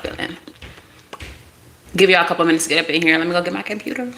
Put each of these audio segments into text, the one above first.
feeling? Give y'all a couple minutes to get up in here. Let me go get my computer.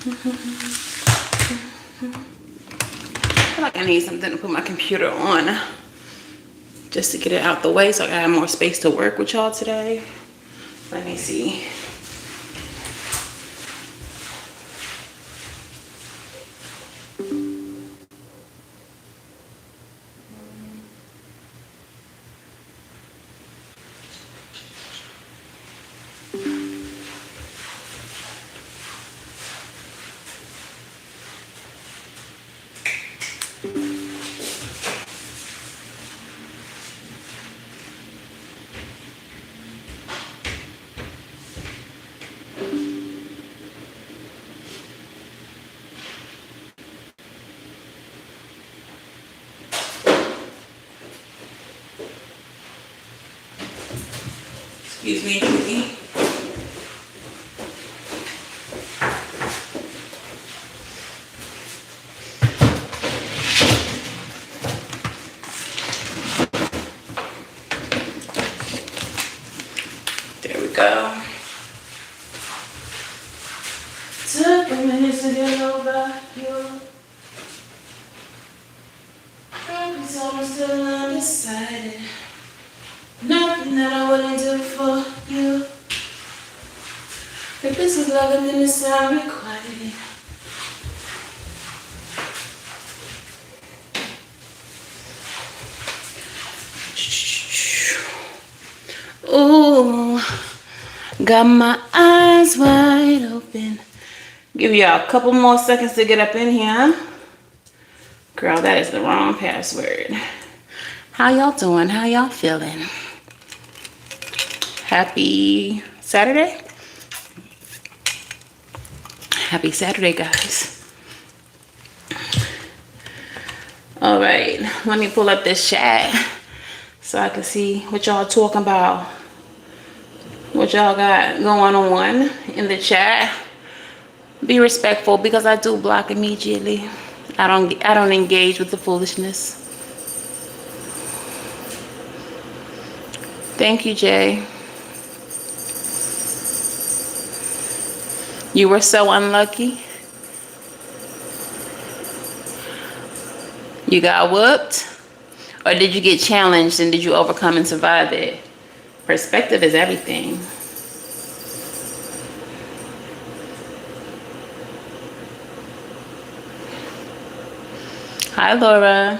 I feel like I need something to put my computer on just to get it out the way so I have more space to work with y'all today. Let me see. Excuse me, Judy. There we go. Took a minute to get over you. Probably told me still undecided. Nothing that I wouldn't do for you. If this is loving, then it's not required. Ooh, got my eyes wide open. Give y'all a couple more seconds to get up in here. Girl, that is the wrong password. How y'all doing? How y'all feeling? Happy Saturday? Happy Saturday, guys. All right, let me pull up this chat so I can see what y'all talking about. What y'all got going on in the chat. Be respectful because I do block immediately. I don't engage with the foolishness. Thank you, Jay. You were so unlucky. You got whooped? Or did you get challenged and did you overcome and survive it? Perspective is everything. Hi, Laura.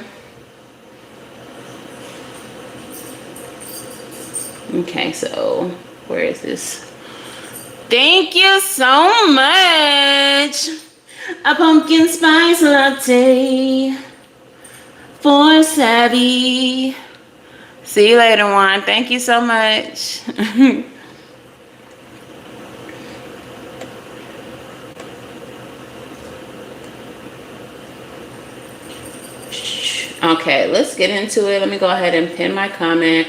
Okay, so where is this? Thank you so much. A pumpkin spice latte for Savy. See you later, Juan. Thank you so much. Okay, let's get into it. Let me go ahead and pin my comment.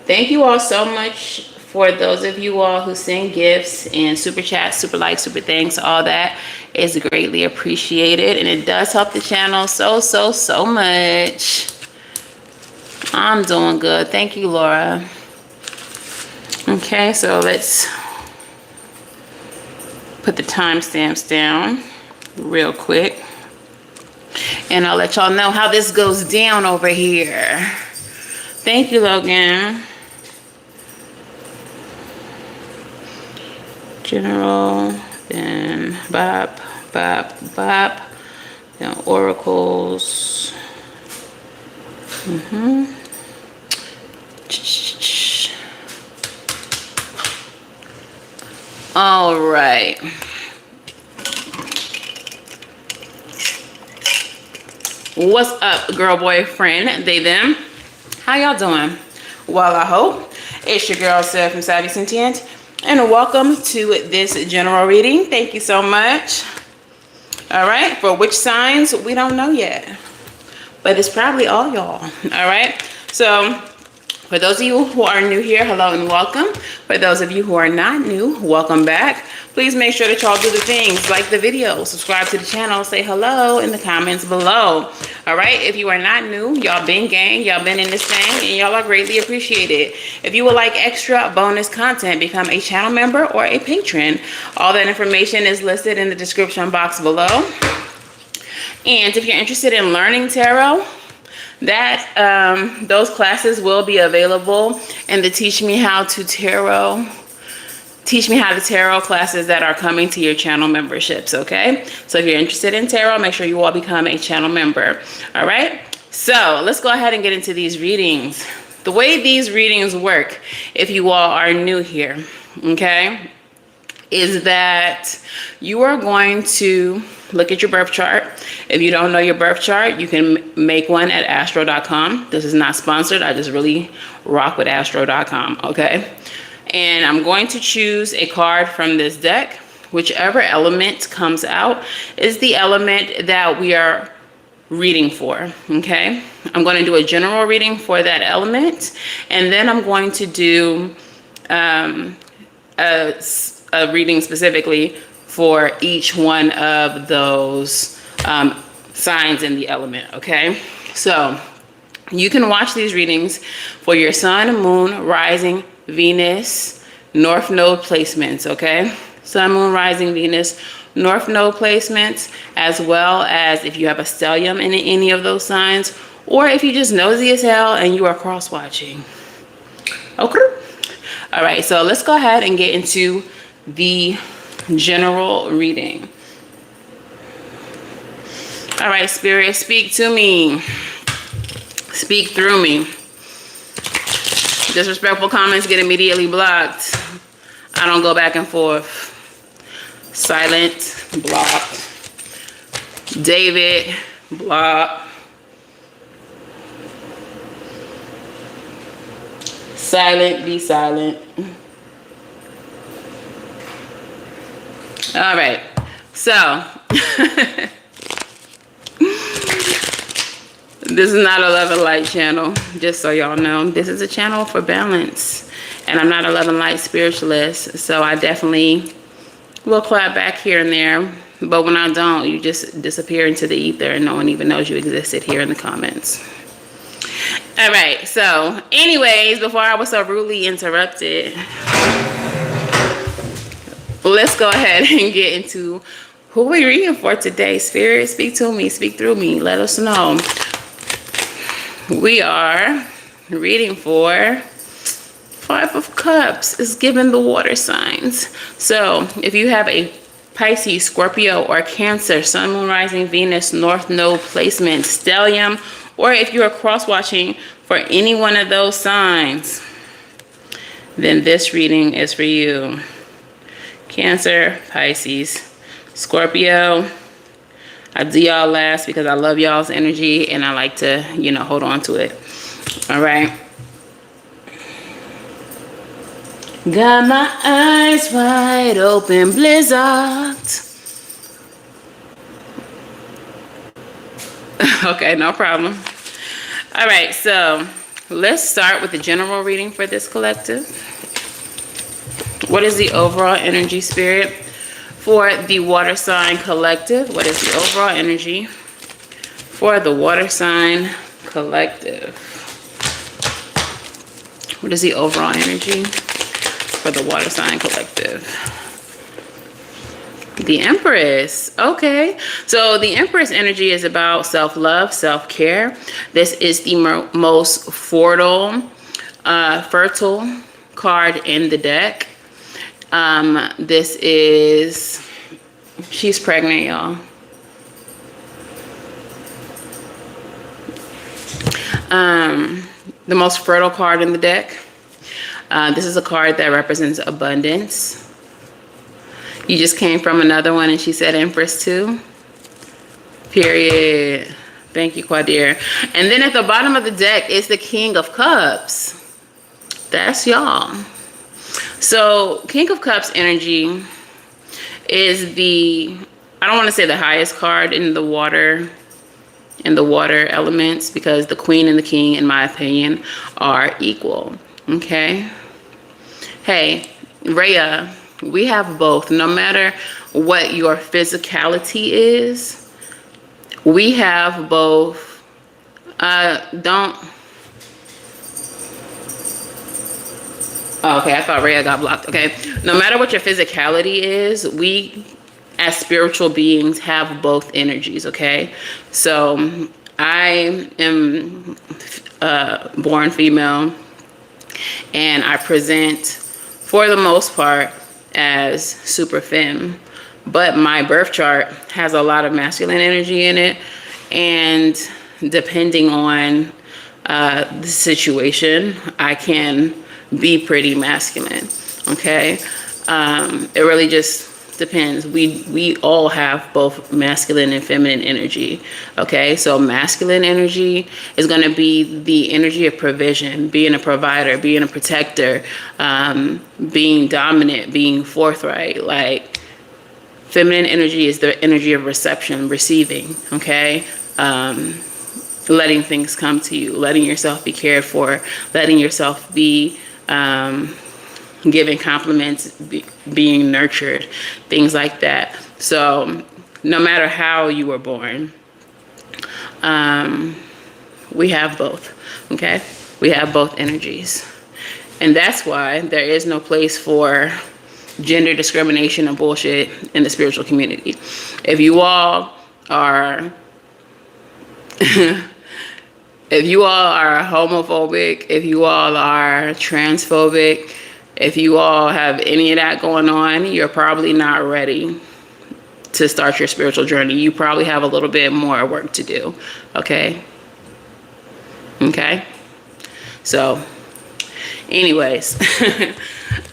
Thank you all so much for those of you all who send gifts and super chats, super likes, super thanks. All that is greatly appreciated, and it does help the channel so much. I'm doing good. Thank you, Laura. Okay, so let's put the timestamps down real quick. And I'll let y'all know how this goes down over here. Thank you, Logan. General, then bop, bop, bop. Then oracles. All right. What's up, girl, boyfriend, they, them? How y'all doing? Well, I hope. It's your girl, Seth from Savy Sentient, and welcome to this general reading. Thank you so much. All right, for which signs, we don't know yet, but it's probably all y'all. All right, so for those of you who are new here, hello and welcome. For those of you who are not new, welcome back. Please make sure that y'all do the things, like the video, subscribe to the channel, say hello in the comments below. All right, if you are not new, y'all been gang, y'all been in this thing, and y'all are greatly appreciated. If you would like extra bonus content, become a channel member or a patron. All that information is listed in the description box below. And if you're interested in learning tarot, those classes will be available in the Teach Me How to Tarot classes that are coming to your channel memberships, okay? So if you're interested in tarot, make sure you all become a channel member, all right? So let's go ahead and get into these readings. The way these readings work, if you all are new here, okay, is that you are going to look at your birth chart. If you don't know your birth chart, you can make one at astro.com. This is not sponsored. I just really rock with astro.com, okay? And I'm going to choose a card from this deck. Whichever element comes out is the element that we are reading for, okay? I'm going to do a general reading for that element, and then I'm going to do a reading specifically for each one of those signs in the element, okay? So you can watch these readings for your sun, moon, rising, Venus, North Node placements, okay? Sun, moon, rising, Venus, North Node placements, as well as if you have a stellium in any of those signs, or if you just nosy as hell and you are cross-watching. Okay? All right, so let's go ahead and get into the general reading. All right, Spirit, speak to me. Speak through me. Disrespectful comments get immediately blocked. I don't go back and forth. Silent, blocked. David, blocked. Silent, be silent. All right, so this is not a Love and Light channel, just so y'all know. This is a channel for balance, and I'm not a Love and Light spiritualist, so I definitely will clap back here and there, but when I don't, you just disappear into the ether and no one even knows you existed here in the comments. All right, so anyways, before I was so rudely interrupted, let's go ahead and get into who we're reading for today. Spirit, speak to me, speak through me, let us know. We are reading for Five of Cups is given the water signs. So if you have a Pisces, Scorpio, or Cancer, Sun, Moon, Rising, Venus, North Node placement, stellium, or if you are cross-watching for any one of those signs, then this reading is for you. Cancer, Pisces, Scorpio. I do y'all last because I love y'all's energy and I like to, you know, hold on to it. All right. Got my eyes wide open, blizzard. Okay, no problem. All right, so let's start with the general reading for this collective. What is the overall energy, Spirit? For the water sign collective, what is the overall energy for the water sign collective? What is the overall energy for the water sign collective? The Empress. Okay, so the Empress energy is about self-love, self-care. This is the most fertile card in the deck. This is, she's pregnant, y'all. The most fertile card in the deck. This is a card that represents abundance. You just came from another one and she said Empress too. Period. Thank you, Quadir. And then at the bottom of the deck is the King of Cups. That's y'all. So King of Cups energy is the, I don't want to say the highest card in the water elements, because the Queen and the King, in my opinion, are equal. Okay. Hey, Rhea, we have both. No matter what your physicality is, we have both. Don't. Oh, okay, I thought Rhea got blocked. Okay. No matter what your physicality is, we as spiritual beings have both energies. Okay. So I am born female, and I present for the most part as super femme, but my birth chart has a lot of masculine energy in it, and depending on the situation, I can be pretty masculine. Okay. It really just depends. We all have both masculine and feminine energy. Okay, so masculine energy is going to be the energy of provision, being a provider, being a protector, being dominant, being forthright. Like, feminine energy is the energy of reception, receiving. Okay, letting things come to you, letting yourself be cared for, letting yourself be giving compliments, being nurtured, things like that. So no matter how you were born, we have both. Okay, we have both energies, and that's why there is no place for gender discrimination and bullshit in the spiritual community. If you all are if you all are homophobic, if you all are transphobic, if you all have any of that going on, you're probably not ready to start your spiritual journey. You probably have a little bit more work to do. Okay? Okay? So, anyways,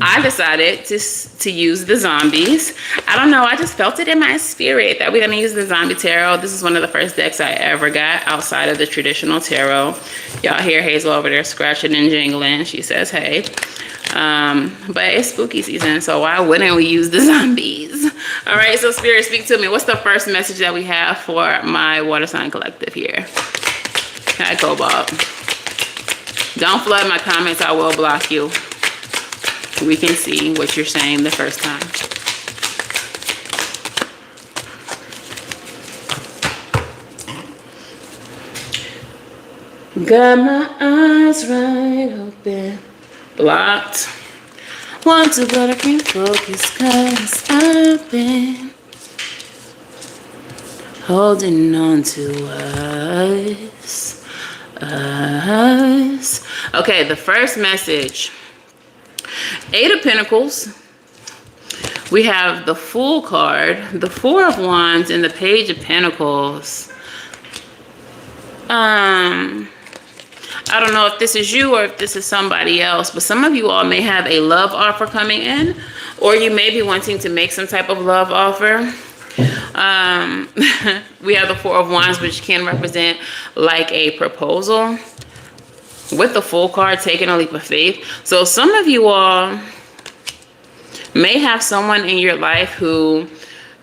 I decided to use the zombies. I don't know, I just felt it in my spirit that we're going to use the zombie tarot. This is one of the first decks I ever got outside of the traditional tarot. Y'all hear Hazel over there scratching and jingling. She says, hey. But it's spooky season, so why wouldn't we use the zombies? All right, so Spirit, speak to me. What's the first message that we have for my water sign collective here? Hi, Cobalt. Don't flood my comments, I will block you. We can see what you're saying the first time. Got my eyes right open. Blocked. Want to, but I can't focus, cause I've been holding on to us. Okay, the first message. 8 of Pentacles. We have the Fool card, the 4 of Wands, and the Page of Pentacles. I don't know if this is you or if this is somebody else, but some of you all may have a love offer coming in, or you may be wanting to make some type of love offer. We have the 4 of Wands, which can represent like a proposal, with the Fool card, taking a leap of faith. So some of you all may have someone in your life who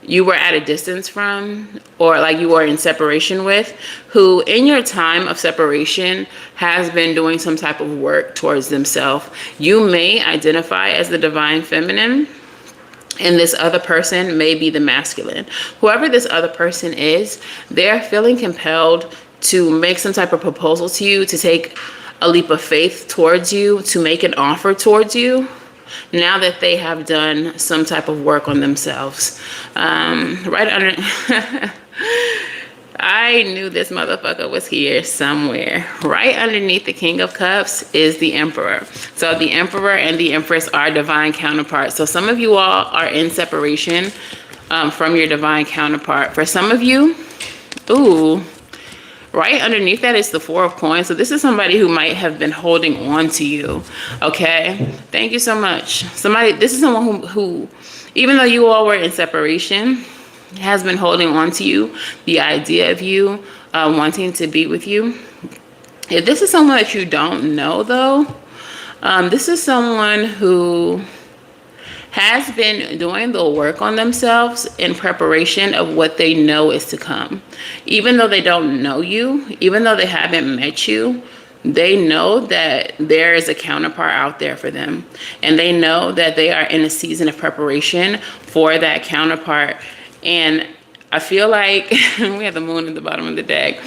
you were at a distance from, or like you were in separation with, who in your time of separation has been doing some type of work towards themselves. You may identify as the divine feminine, and this other person may be the masculine. Whoever this other person is, they're feeling compelled to make some type of proposal to you, to take a leap of faith towards you, to make an offer towards you, now that they have done some type of work on themselves. Right under I knew this motherfucker was here somewhere. Right underneath the King of Cups is the Emperor. So the Emperor and the Empress are divine counterparts. So some of you all are in separation from your divine counterpart. For some of you, ooh, right underneath that is the 4 of Coins. So this is somebody who might have been holding on to you. Okay, thank you so much. This is someone who, even though you all were in separation, has been holding on to you, the idea of you, wanting to be with you. If this is someone that you don't know though, this is someone who has been doing the work on themselves in preparation of what they know is to come. Even though they don't know you, even though they haven't met you, they know that there is a counterpart out there for them. And they know that they are in a season of preparation for that counterpart. And I feel like, we have the moon at the bottom of the deck.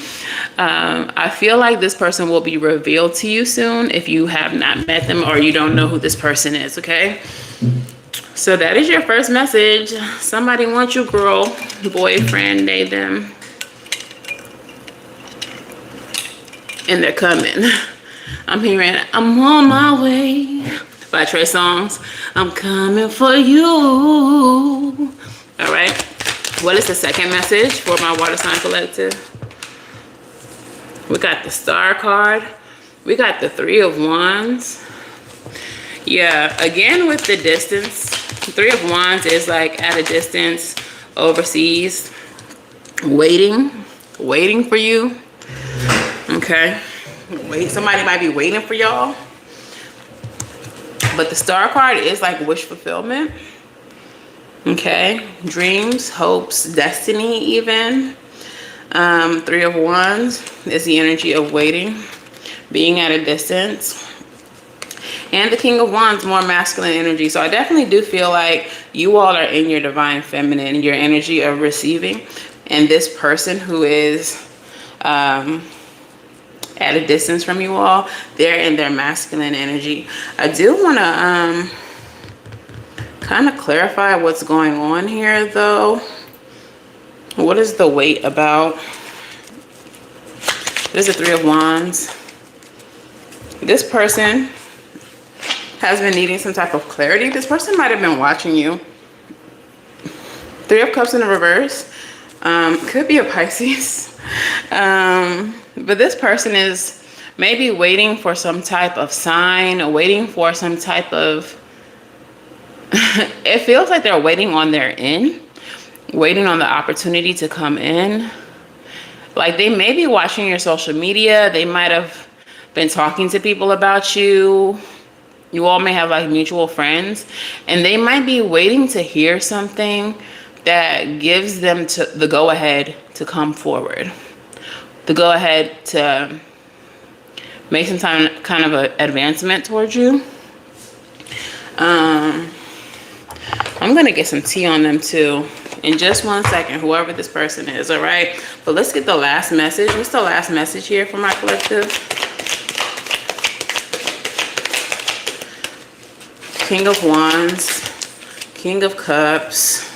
I feel like this person will be revealed to you soon if you have not met them or you don't know who this person is, okay? So that is your first message. Somebody wants you, girl, boyfriend, they, them. And they're coming. I'm hearing I'm on my way by Trey Songz. I'm coming for you. All right. What is the second message for my water sign collective? We got the Star card. We got the Three of Wands. Yeah, again with the distance. Three of Wands is like at a distance, overseas, waiting for you. Okay, somebody might be waiting for y'all. But the Star card is like wish fulfillment. Okay, dreams, hopes, destiny even. Three of Wands is the energy of waiting, being at a distance. And the King of Wands, more masculine energy. So I definitely do feel like you all are in your divine feminine, your energy of receiving. And this person who is at a distance from you all, they're in their masculine energy. I do want to kind of clarify what's going on here though. What is the weight about? There's a Three of Wands. This person has been needing some type of clarity. This person might have been watching you. Three of Cups in the reverse. Could be a Pisces. But this person is maybe waiting for some type of sign, or waiting for some type of, it feels like they're waiting on their end, waiting on the opportunity to come in. Like they may be watching your social media. They might have been talking to people about you. You all may have like mutual friends, and they might be waiting to hear something that gives them the go ahead to come forward, the go ahead to make some kind of an advancement towards you. I'm gonna get some tea on them too in just 1 second, whoever this person is. All right, but let's get the last message. What's the last message here for my collective? King of Wands, King of Cups,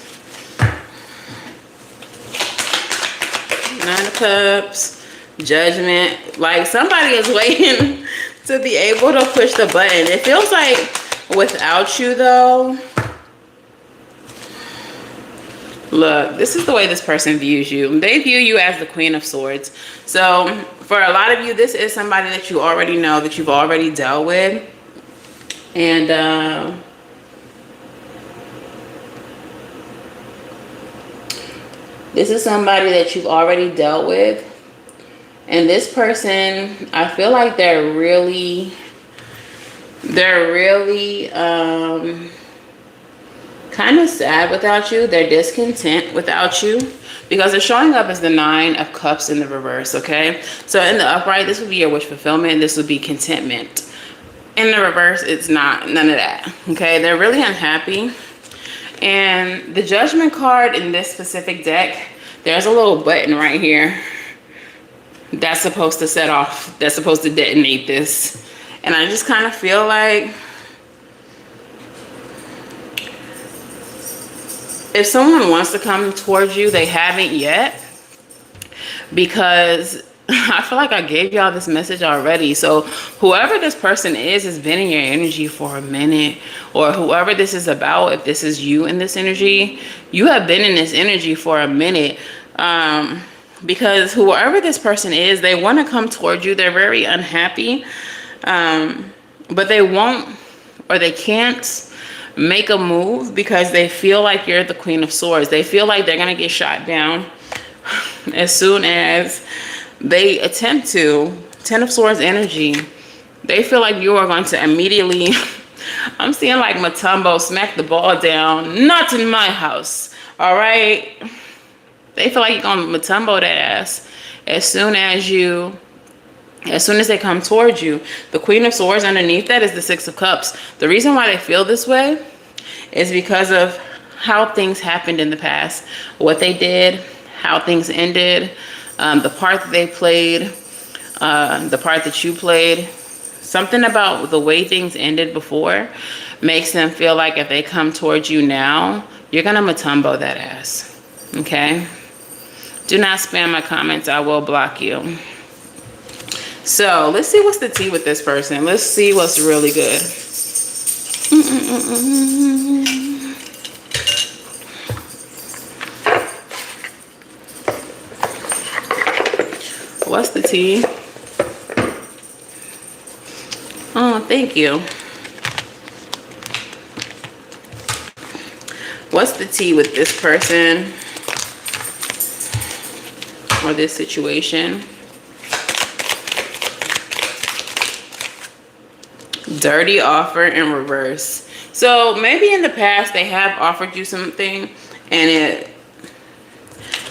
Nine of Cups, Judgment. Like somebody is waiting to be able to push the button. It feels like without you though, look, this is the way this person views you. They view you as the Queen of Swords. So for a lot of you, this is somebody that you already know, that you've already dealt with. And this is somebody that you've already dealt with. And this person, I feel like they're really kind of sad without you. They're discontent without you, because they're showing up as the Nine of Cups in the reverse. Okay, so in the upright, this would be your wish fulfillment. This would be contentment. In the reverse, it's not, none of that. Okay, they're really unhappy. And the Judgment card in this specific deck, there's a little button right here that's supposed to set off, that's supposed to detonate this. And I just kind of feel like if someone wants to come towards you, they haven't yet, because I feel like I gave y'all this message already. So whoever this person is has been in your energy for a minute, or whoever this is about, if this is you in this energy, you have been in this energy for a minute. Because whoever this person is, they want to come towards you. They're very unhappy, but they won't, or they can't make a move because they feel like you're the Queen of Swords. They feel like they're going to get shot down as soon as they attempt to, 10 of Swords energy, they feel like you are going to immediately, I'm seeing like Matumbo smack the ball down, not in my house, all right? They feel like you're going to Matumbo that ass as soon as they come towards you. The Queen of Swords underneath that is the Six of Cups. The reason why they feel this way is because of how things happened in the past, what they did, how things ended, the part that they played, the part that you played. Something about the way things ended before makes them feel like if they come towards you now, you're gonna Matumbo that ass, okay? Do not spam my comments, I will block you. So let's see what's the tea with this person. Let's see what's really good. What's the tea? Oh, thank you. What's the tea with this person or this situation? Dirty offer in reverse. So maybe in the past they have offered you something and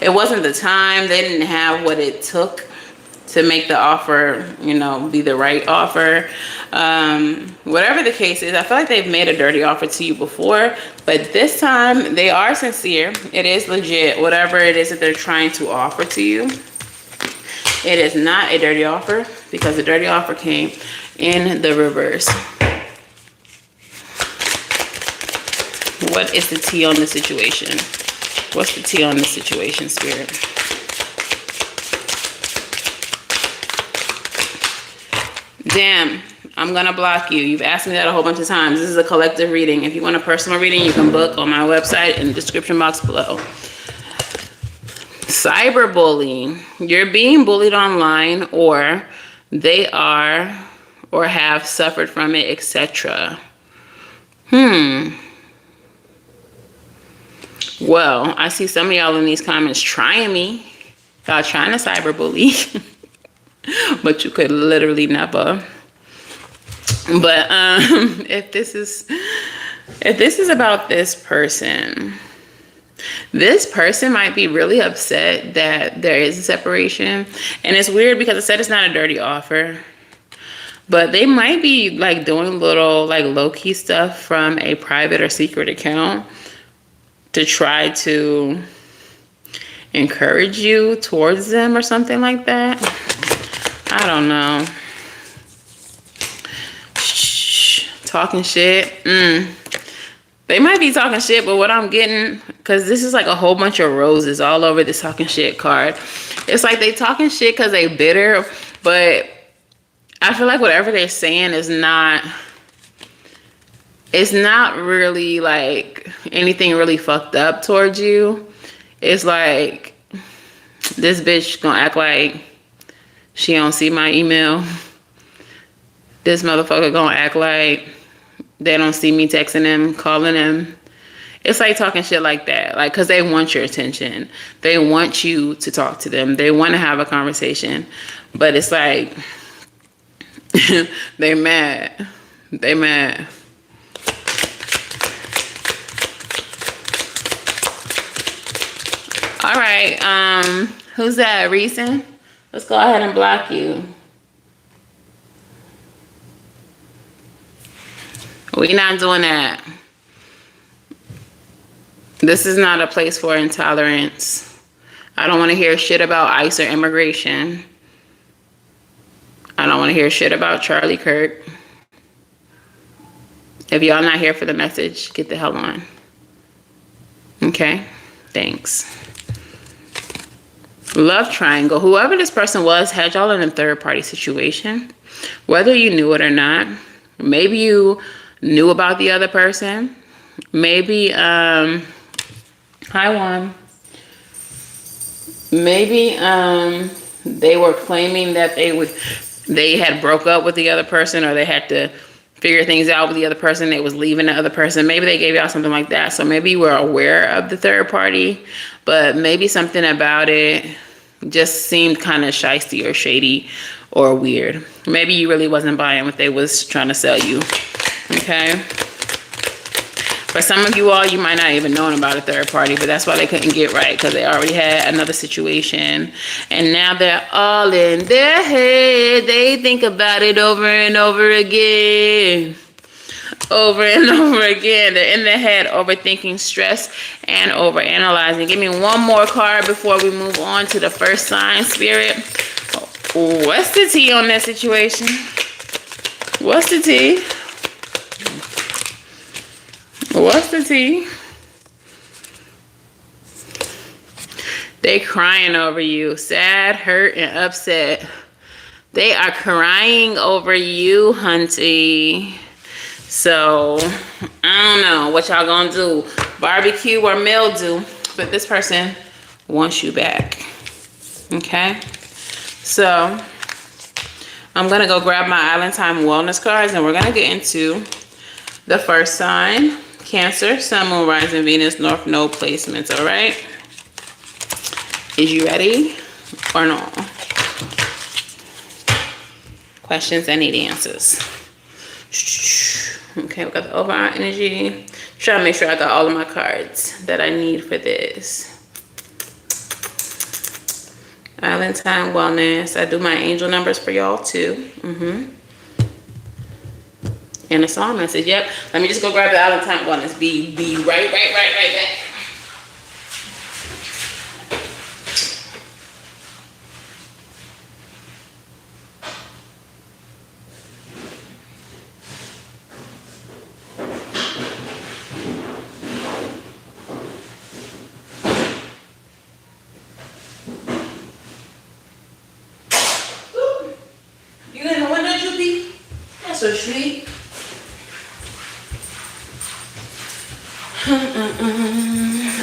it wasn't the time. They didn't have what it took to make the offer, you know, be the right offer. Whatever the case is, I feel like they've made a dirty offer to you before, but this time they are sincere. It is legit, whatever it is that they're trying to offer to you. It is not a dirty offer because the dirty offer came in the reverse. What is the tea on the situation? What's the tea on the situation, Spirit? Damn, I'm gonna block you. You've asked me that a whole bunch of times. This is a collective reading. If you want a personal reading, you can book on my website in the description box below. Cyberbullying. You're being bullied online, or they are or have suffered from it, etc. Well, I see some of y'all in these comments trying me. Y'all trying to cyberbully. But you could literally never. But if this is about this person might be really upset that there is a separation. And it's weird because it said it's not a dirty offer, but they might be like doing little like low-key stuff from a private or secret account to try to encourage you towards them or something like that. I don't know. Shh, talking shit. They might be talking shit, but what I'm getting, because this is like a whole bunch of roses all over this talking shit card. It's like they talking shit because they bitter, but I feel like whatever they're saying is not, it's not really like anything really fucked up towards you. It's like, this bitch gonna act like she don't see my email. This motherfucker gonna act like they don't see me texting him, calling him. It's like talking shit like that. Like, cause they want your attention. They want you to talk to them. They want to have a conversation. But it's like, they mad. They mad. All right, who's that? Reason? Let's go ahead and block you. We're not doing that. This is not a place for intolerance. I don't want to hear shit about ICE or immigration. I don't want to hear shit about Charlie Kirk. If y'all not here for the message, get the hell on. Okay? Thanks. Love triangle. Whoever this person was had y'all in a third party situation. Whether you knew it or not. Maybe you knew about the other person. Maybe, hi Juan. Maybe they were claiming that they had broke up with the other person, or they had to figure things out with the other person. They was leaving the other person. Maybe they gave y'all something like that. So maybe you were aware of the third party, but maybe something about it just seemed kind of shysty or shady or weird. Maybe you really wasn't buying what they was trying to sell you. Okay. For some of you all, you might not even known about a third party, but that's why they couldn't get right, because they already had another situation. And now they're all in their head. They think about it over and over again. Over and over again. They're in their head, overthinking, stress, and overanalyzing. Give me one more card before we move on to the first sign, Spirit. What's the tea on that situation? What's the tea? What's the tea? They crying over you. Sad, hurt, and upset. They are crying over you, hunty. So, I don't know what y'all gonna do. Barbecue or mildew. But this person wants you back. Okay? So, I'm gonna go grab my Island Time Wellness cards and we're gonna get into the first sign. Cancer, Sun, Moon, Rising, Venus, North Node placements, all right? Is you ready or no? Questions, I need answers. Okay, we got the overall energy. Try to make sure I got all of my cards that I need for this. Island Time Wellness. I do my angel numbers for y'all too. And a song message. Yep. Let me just go grab the Island Time Wellness. Be right back. You in the window, Juby? That's so sweet.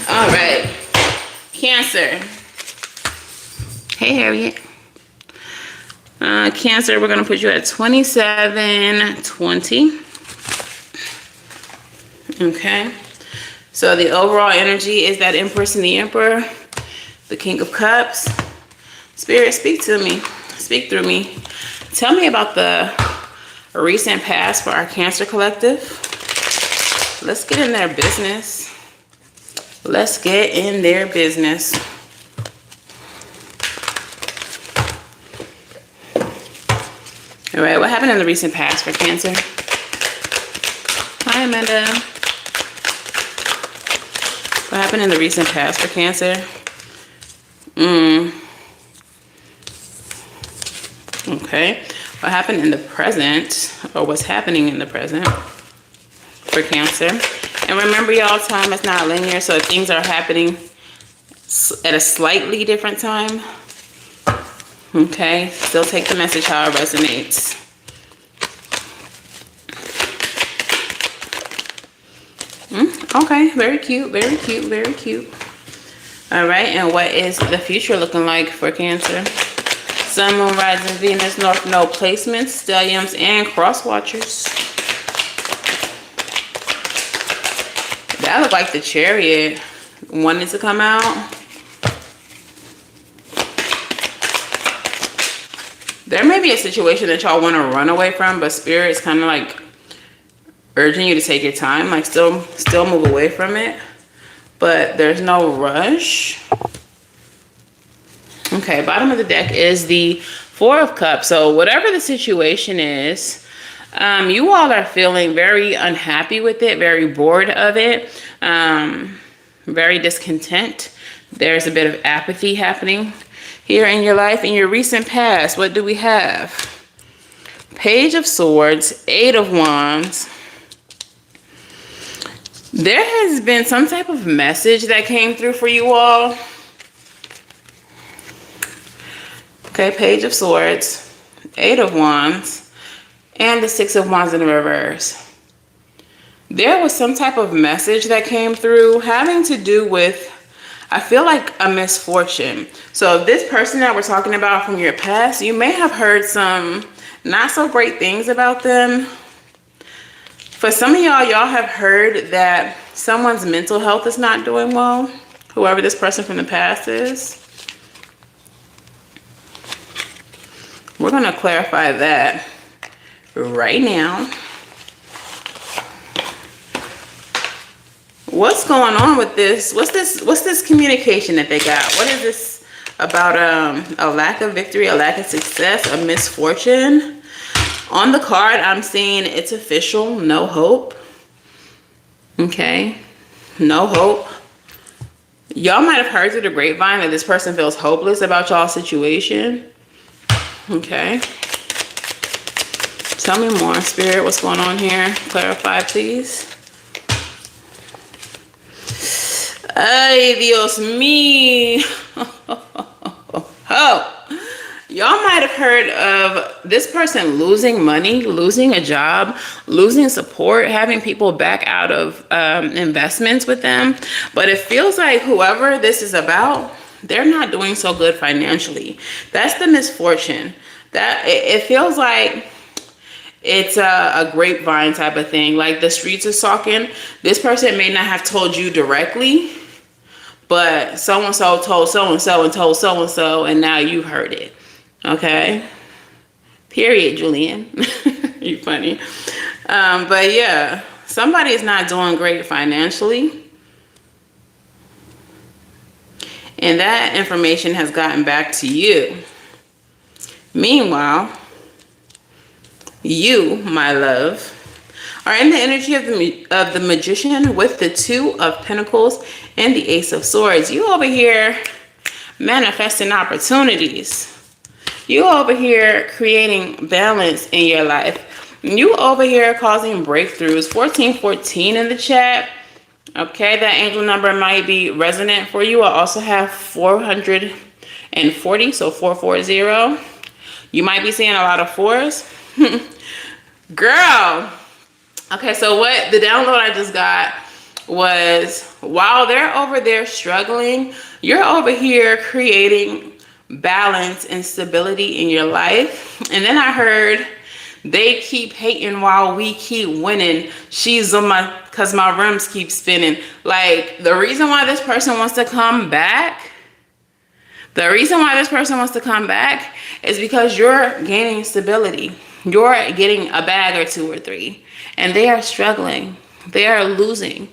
All right, Cancer. Hey, Harriet. Cancer, we're gonna put you at 2720. Okay. So the overall energy is that Empress and the Emperor, the King of Cups. Spirit, speak to me. Speak through me. Tell me about the recent past for our Cancer collective. Let's get in their business. Let's get in their business. All right, what happened in the recent past for Cancer? Hi, Amanda. What happened in the recent past for Cancer? Okay. What happened in the present, or what's happening in the present for Cancer? And remember, y'all, time is not linear, so things are happening at a slightly different time. Okay, still take the message how it resonates. Okay, very cute, very cute, very cute. All right, and what is the future looking like for Cancer? Sun, Moon, Rising, Venus, North Node placements, stelliums, and cross watchers. That looked like the Chariot wanted to come out. There may be a situation that y'all want to run away from, but Spirit's kind of like urging you to take your time, like still move away from it, but there's no rush. Okay, bottom of the deck is the Four of Cups. So whatever the situation is, you all are feeling very unhappy with it, very bored of it, very discontent. There's a bit of apathy happening here in your life. In your recent past, what do we have? Page of Swords, Eight of Wands. There has been some type of message that came through for you all. Okay, Page of Swords, Eight of Wands, and the Six of Wands in reverse. There was some type of message that came through having to do with, I feel like, a misfortune. So this person that we're talking about from your past, you may have heard some not so great things about them. For some of y'all, y'all have heard that someone's mental health is not doing well, whoever this person from the past is. We're gonna clarify that right now. What's going on with this? What's this communication that they got? What is this about? A lack of victory, a lack of success, a misfortune? On the card, I'm seeing it's official, no hope. Okay, no hope. Y'all might have heard through the grapevine that this person feels hopeless about y'all's situation. Okay. Tell me more, Spirit. What's going on here? Clarify, please. Ay, Dios mío. Oh. Y'all might have heard of this person losing money, losing a job, losing support, having people back out of investments with them. But it feels like whoever this is about, they're not doing so good financially. That's the misfortune. That it feels like it's a grapevine type of thing. Like the streets are talking. This person may not have told you directly, but so-and-so told so-and-so and told so-and-so, and now you heard it. Okay, period, Julian. You funny. But yeah, somebody is not doing great financially, and that information has gotten back to you. Meanwhile, you, my love, are in the energy of the Magician with the Two of Pentacles and the Ace of Swords. You over here manifesting opportunities. You over here creating balance in your life. You over here causing breakthroughs. 1414 in the chat. Okay, that angel number might be resonant for you. I also have 440, so 440. You might be seeing a lot of fours. Girl. Okay, so what the download I just got was, while they're over there struggling, you're over here creating balance and stability in your life. And then I heard, they keep hating while we keep winning. She's on my, cause my rims keep spinning. Like, the reason why this person wants to come back, is because you're gaining stability. You're getting a bag or two or three, and they are struggling. They are losing.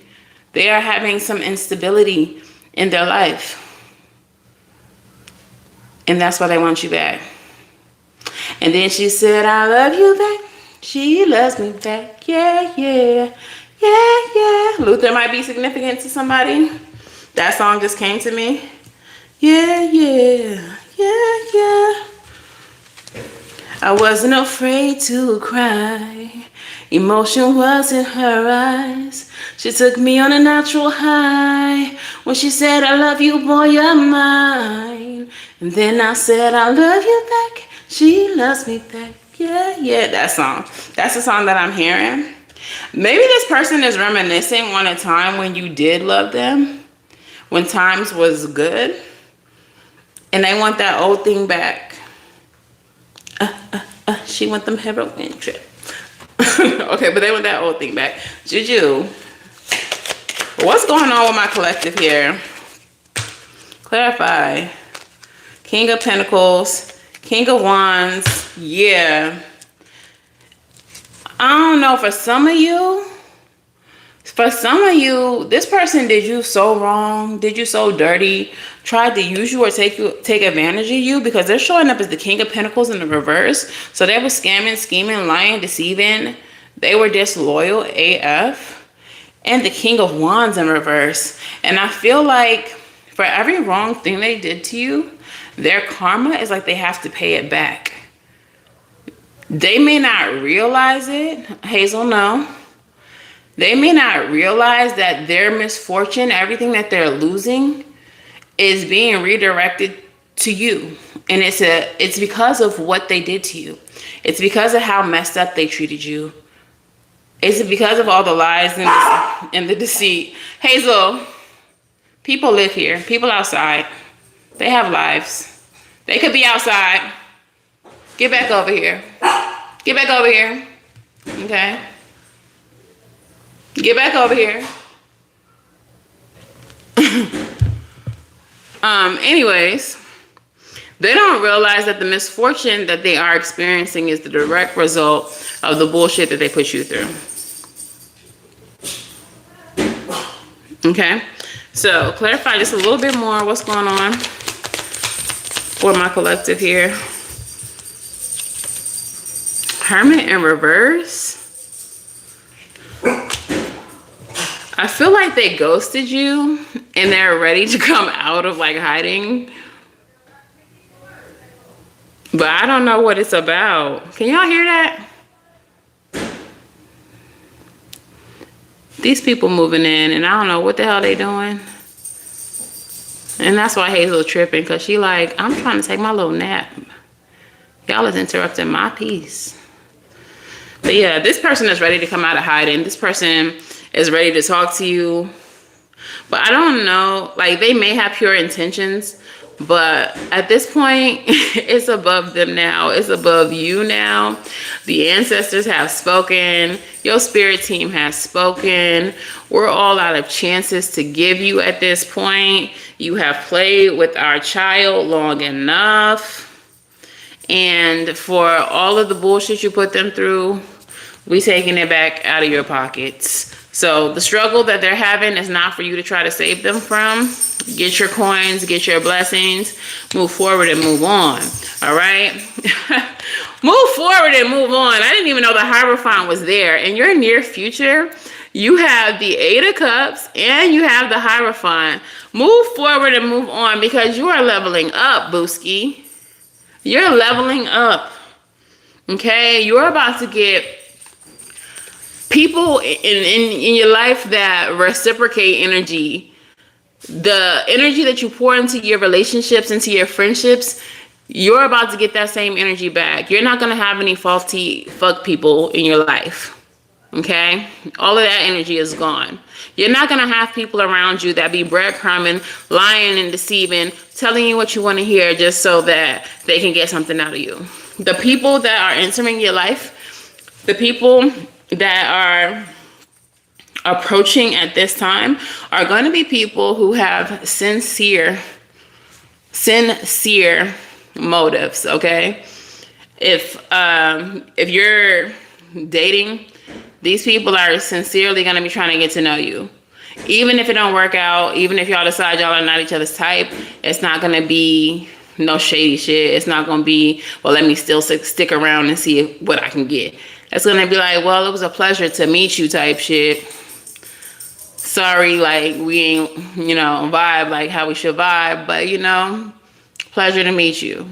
They are having some instability in their life. And that's why they want you back. And then she said, I love you back. She loves me back. Yeah, yeah, yeah, yeah. Luther might be significant to somebody. That song just came to me. Yeah, yeah, yeah, yeah. I wasn't afraid to cry. Emotion was in her eyes. She took me on a natural high. When she said, I love you, boy, you're mine. And then I said, I love you back. She loves me back. Yeah, yeah, that song. That's the song that I'm hearing. Maybe this person is reminiscing on a time when you did love them, when times was good, and they want that old thing back. She want them heroin trip. Okay, but they want that old thing back. Juju, what's going on with my collective here? Clarify. King of Pentacles, King of Wands. Yeah. I don't know, for some of you, this person did you so wrong, did you so dirty, tried to use you or take advantage of you, because they're showing up as the King of Pentacles in the reverse. So they were scamming, scheming, lying, deceiving. They were disloyal AF. And the King of Wands in reverse. And I feel like for every wrong thing they did to you, their karma is like they have to pay it back. They may not realize it. Hazel, no. They may not realize that their misfortune, everything that they're losing, is being redirected to you. And it's because of what they did to you. It's because of how messed up they treated you. It's because of all the lies and the deceit. Hazel, people live here. People outside. They have lives. They could be outside. Get back over here. Get back over here. Okay? Get back over here. Anyways, They don't realize that the misfortune that they are experiencing is the direct result of the bullshit that they put you through. Okay? So, clarify just a little bit more what's going on for my collective here. Hermit in reverse. I feel like they ghosted you and they're ready to come out of like hiding. But I don't know what it's about. Can y'all hear that? These people moving in and I don't know what the hell they doing. And that's why Hazel tripping, because she like, I'm trying to take my little nap. Y'all is interrupting my peace. But yeah, this person is ready to come out of hiding. This person is ready to talk to you. But I don't know, like they may have pure intentions, but at this point, it's above them now. It's above you now. The ancestors have spoken. Your spirit team has spoken. We're all out of chances to give you at this point. You have played with our child long enough. And for all of the bullshit you put them through, we taking it back out of your pockets. So the struggle that they're having is not for you to try to save them from. Get your coins, get your blessings, move forward and move on. All right? Move forward and move on. I didn't even know the Hierophant was there. In your near future, you have the Eight of Cups and you have the Hierophant. Move forward and move on because you are leveling up, BLUESKY. You're leveling up. Okay? You're about to get people in your life that reciprocate energy. The energy that you pour into your relationships, into your friendships, you're about to get that same energy back. You're not going to have any faulty fuck people in your life. Okay? All of that energy is gone. You're not going to have people around you that be breadcrumbing, lying and deceiving, telling you what you want to hear just so that they can get something out of you. The people that are entering your life, the people that are approaching at this time are going to be people who have sincere motives. Okay, if you're dating, these people are sincerely going to be trying to get to know you. Even if it don't work out, even if y'all decide y'all are not each other's type, it's not going to be no shady shit. It's not going to be, well, let me still stick around and see what I can get. It's going to be like, well, it was a pleasure to meet you type shit. Sorry, like, we ain't, vibe like how we should vibe, but, pleasure to meet you.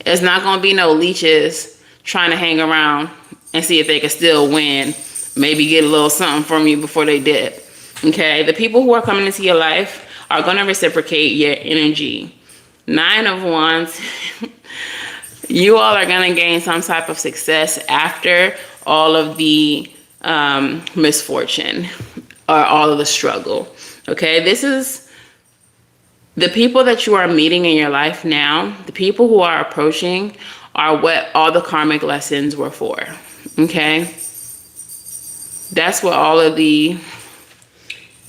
It's not going to be no leeches trying to hang around and see if they can still win. Maybe get a little something from you before they dip. Okay? The people who are coming into your life are going to reciprocate your energy. 9 of Wands. You all are going to gain some type of success after all of the misfortune or all of the struggle. Okay, this is the people that you are meeting in your life now. The people who are approaching are what all the karmic lessons were for. Okay, that's what all of the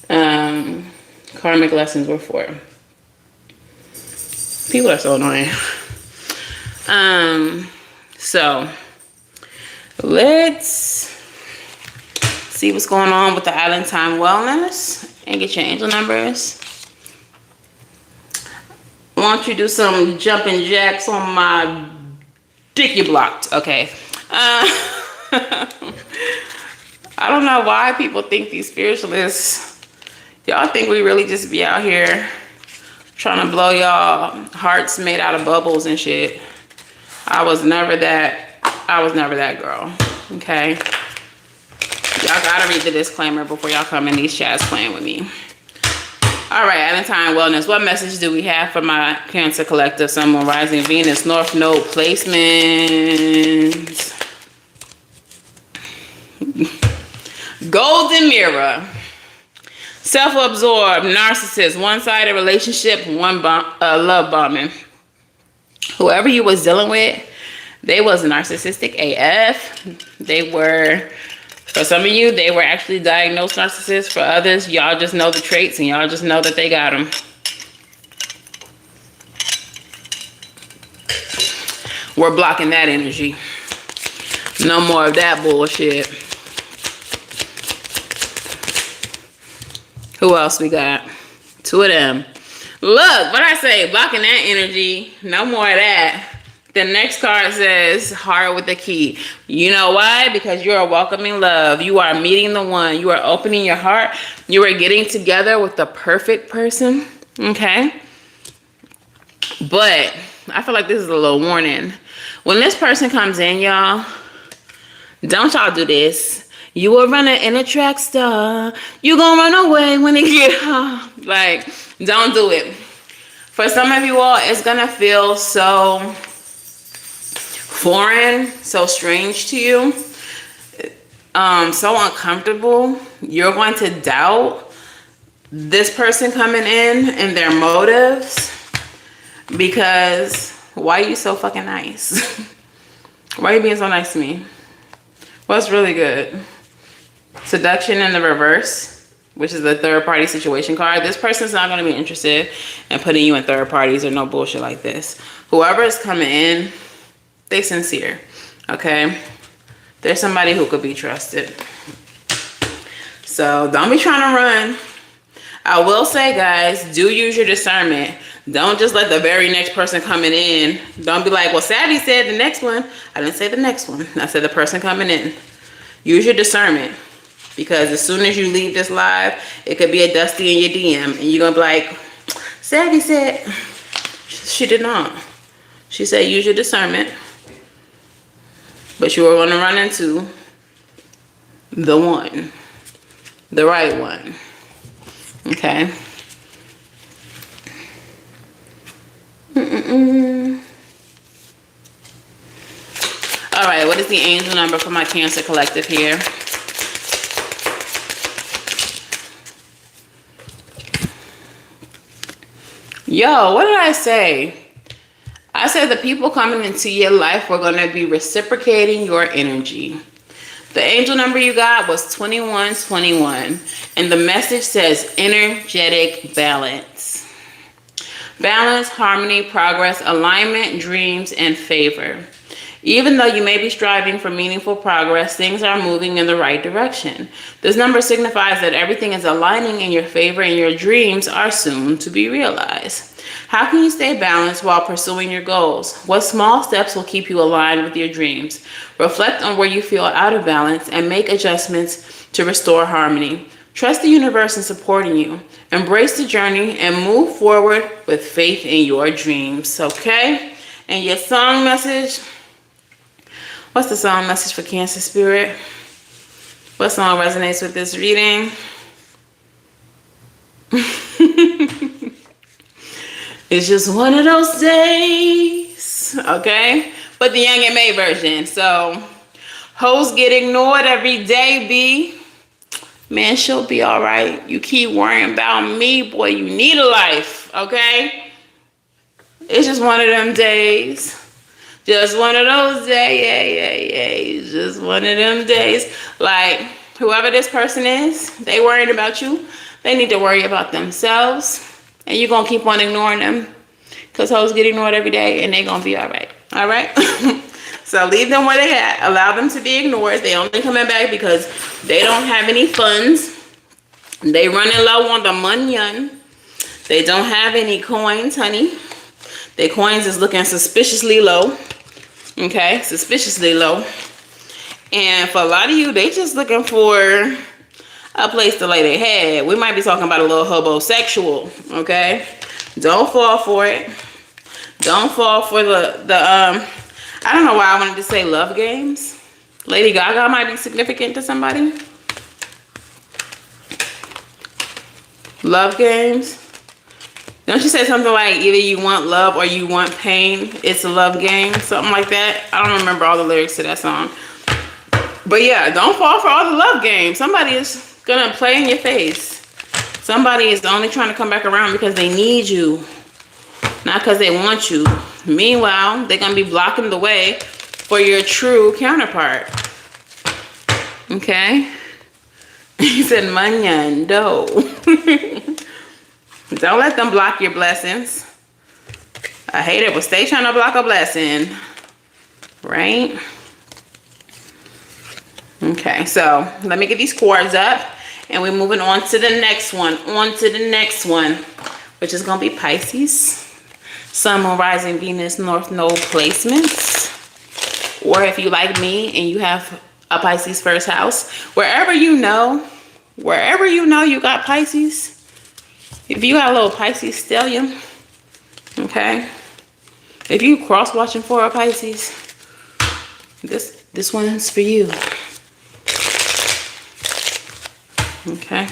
karmic lessons were for. People are so annoying. So let's see what's going on with the Island Time Wellness and get your angel numbers. I want you to do some jumping jacks on my dick you blocked. Okay. I don't know why people think these spiritualists, y'all think we really just be out here trying to blow y'all hearts made out of bubbles and shit. I was never that girl. Okay. Y'all gotta read the disclaimer before y'all come in these chats playing with me. All right, Island Time Wellness. What message do we have for my Cancer Collective, Sun, Moon, Rising, Venus, North Node placements? Golden Mirror. Self-absorbed, narcissist, one-sided relationship, love bombing. Whoever you was dealing with, they was narcissistic AF. They were, for some of you, they were actually diagnosed narcissists. For others, y'all just know the traits and y'all just know that they got them. We're blocking that energy. No more of that bullshit. Who else we got? Two of them. Look, what I say, blocking that energy. No more of that. The next card says heart with the key. You know why? Because you are welcoming love. You are meeting the one. You are opening your heart. You are getting together with the perfect person. Okay? But I feel like this is a little warning. When this person comes in, y'all, don't y'all do this. You will run an inner track star. You gonna run away when it get hard. Like, don't do it. For some of you all, it's gonna feel so foreign, so strange to you, so uncomfortable. You're going to doubt this person coming in and their motives, because why are you so fucking nice? Why are you being so nice to me? What's really good? Seduction in the reverse, which is the third party situation card. This person's not going to be interested in putting you in third parties or no bullshit like this. Whoever is coming in, they sincere, okay? There's somebody who could be trusted. So don't be trying to run. I will say, guys, do use your discernment. Don't just let the very next person coming in. Don't be like, well, Savy said the next one. I didn't say the next one. I said the person coming in. Use your discernment. Because as soon as you leave this live, it could be a Dusty in your DM. And you're going to be like, Savy said. She did not. She said use your discernment. But you are going to run into the one. The right one. Okay. All right, what is the angel number for my Cancer collective here? Yo, what did I say? I said the people coming into your life were going to be reciprocating your energy. The angel number you got was 2121. And the message says energetic balance. Balance, harmony, progress, alignment, dreams, and favor. Even though you may be striving for meaningful progress, things are moving in the right direction. This number signifies that everything is aligning in your favor and your dreams are soon to be realized. How can you stay balanced while pursuing your goals? What small steps will keep you aligned with your dreams? Reflect on where you feel out of balance and make adjustments to restore harmony. Trust the universe in supporting you. Embrace the journey and move forward with faith in your dreams, okay? And your song message. What's the song message for Cancer Spirit? What song resonates with this reading? It's just one of those days, okay? But the Young and May version. So, hoes get ignored every day, B. Man, she'll be all right. You keep worrying about me, boy, you need a life, okay? It's just one of them days. Just one of those days. Just one of them days. Like, whoever this person is, they worried about you. They need to worry about themselves. And you're going to keep on ignoring them. Because hoes get ignored every day and they're going to be all right. All right? So leave them where they at. Allow them to be ignored. They only coming back because they don't have any funds. They running low on the money. They don't have any coins, honey. Their coins is looking suspiciously low. Okay? Suspiciously low. And for a lot of you, they just looking for a place to lay their head. We might be talking about a little homosexual, okay? Don't fall for it. Don't fall for the I don't know why I wanted to say love games. Lady Gaga might be significant to somebody. Love games. Don't you say something like either you want love or you want pain? It's a love game, something like that. I don't remember all the lyrics to that song. But yeah, don't fall for all the love games. Somebody is gonna play in your face. Somebody is only trying to come back around because they need you, not because they want you. Meanwhile, they're gonna be blocking the way for your true counterpart. Okay? He said mañando. Don't let them block your blessings. I hate it, but stay trying to block a blessing. right? Okay, so let me get these cards up, and we're moving on to the next one. Which is gonna be Pisces. Sun, Moon, Rising, Venus, North Node placements. Or if you like me and you have a Pisces first house, wherever you know you got Pisces. If you got a little Pisces stellium, okay? If you cross watching for a Pisces, this one's for you. Okay.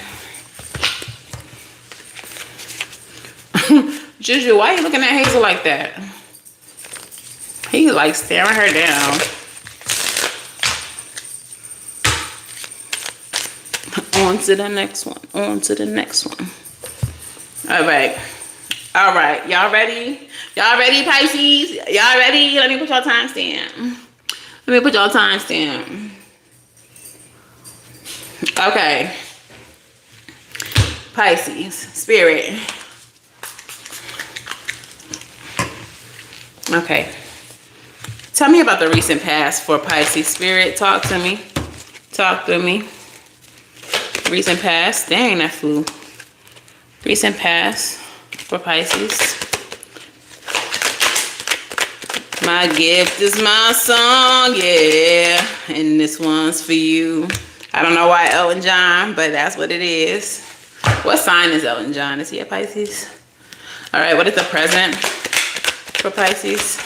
Juju, why are you looking at Hazel like that? He like staring her down. On to the next one. All right. Y'all ready? Pisces? Y'all ready? Let me put y'all timestamp. Okay. Pisces, spirit. Okay. Tell me about the recent past for Pisces, spirit. Talk to me. Recent past. Dang, that flew. Recent past for Pisces. My gift is my song, yeah. And this one's for you. I don't know why Elton John, but that's what it is. What sign is Elton John? Is he a Pisces? All right, what is the present for Pisces?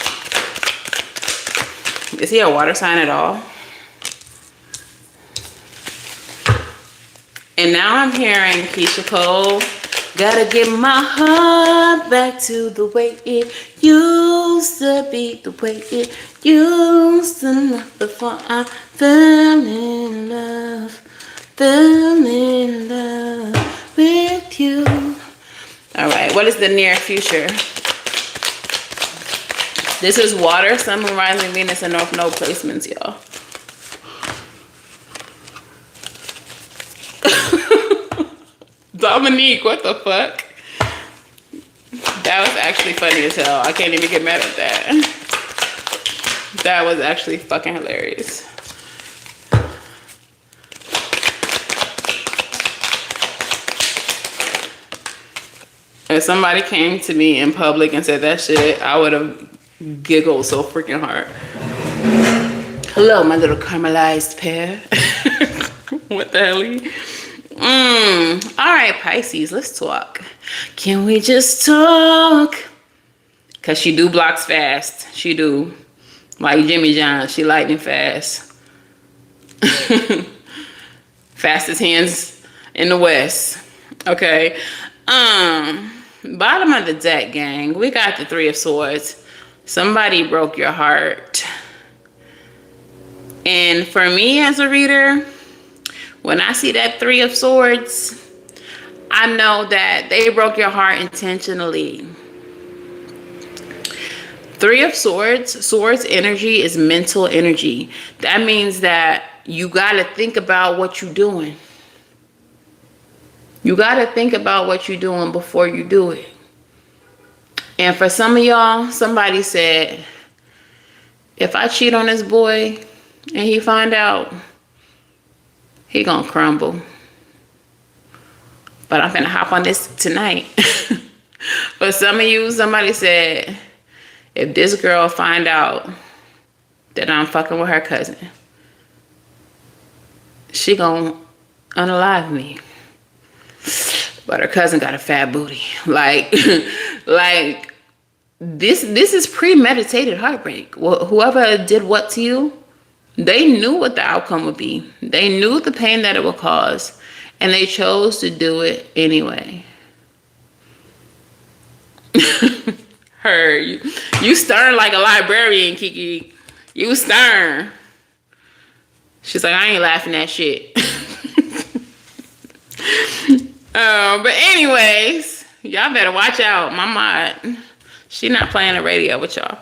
Is he a water sign at all? And now I'm hearing Keisha Cole. Gotta get my heart back to the way it used to be, the way it used to look before I fell in love with you. All right, what is the near future? This is water, Sun, Moon, Rising, Venus, and North Node placements, y'all. Dominique, what the fuck? That was actually funny as hell. I can't even get mad at that. That was actually fucking hilarious. If somebody came to me in public and said that shit, I would have giggled so freaking hard. Hello, my little caramelized pear. What the hell? All right, Pisces, let's talk. Can we just talk? Cause she do blocks fast. She do. Like Jimmy John, she lightning fast. Fastest hands in the West. Okay. Bottom of the deck, gang. We got the Three of Swords. Somebody broke your heart. And for me as a reader, when I see that Three of Swords, I know that they broke your heart intentionally. Three of Swords, Swords energy is mental energy. That means that you got to think about what you're doing. You got to think about what you're doing before you do it. And for some of y'all, somebody said, if I cheat on this boy and he find out, he gonna crumble. But I'm gonna hop on this tonight. For some of you, somebody said, if this girl find out that I'm fucking with her cousin, she gonna unalive me. But her cousin got a fat booty. Like this is premeditated heartbreak. Whoever did what to you, they knew what the outcome would be. They knew the pain that it would cause, and they chose to do it anyway. Her, you stern like a librarian, Kiki. You stern. She's like, I ain't laughing at shit. But anyways, y'all better watch out. My mod, she not playing the radio with y'all.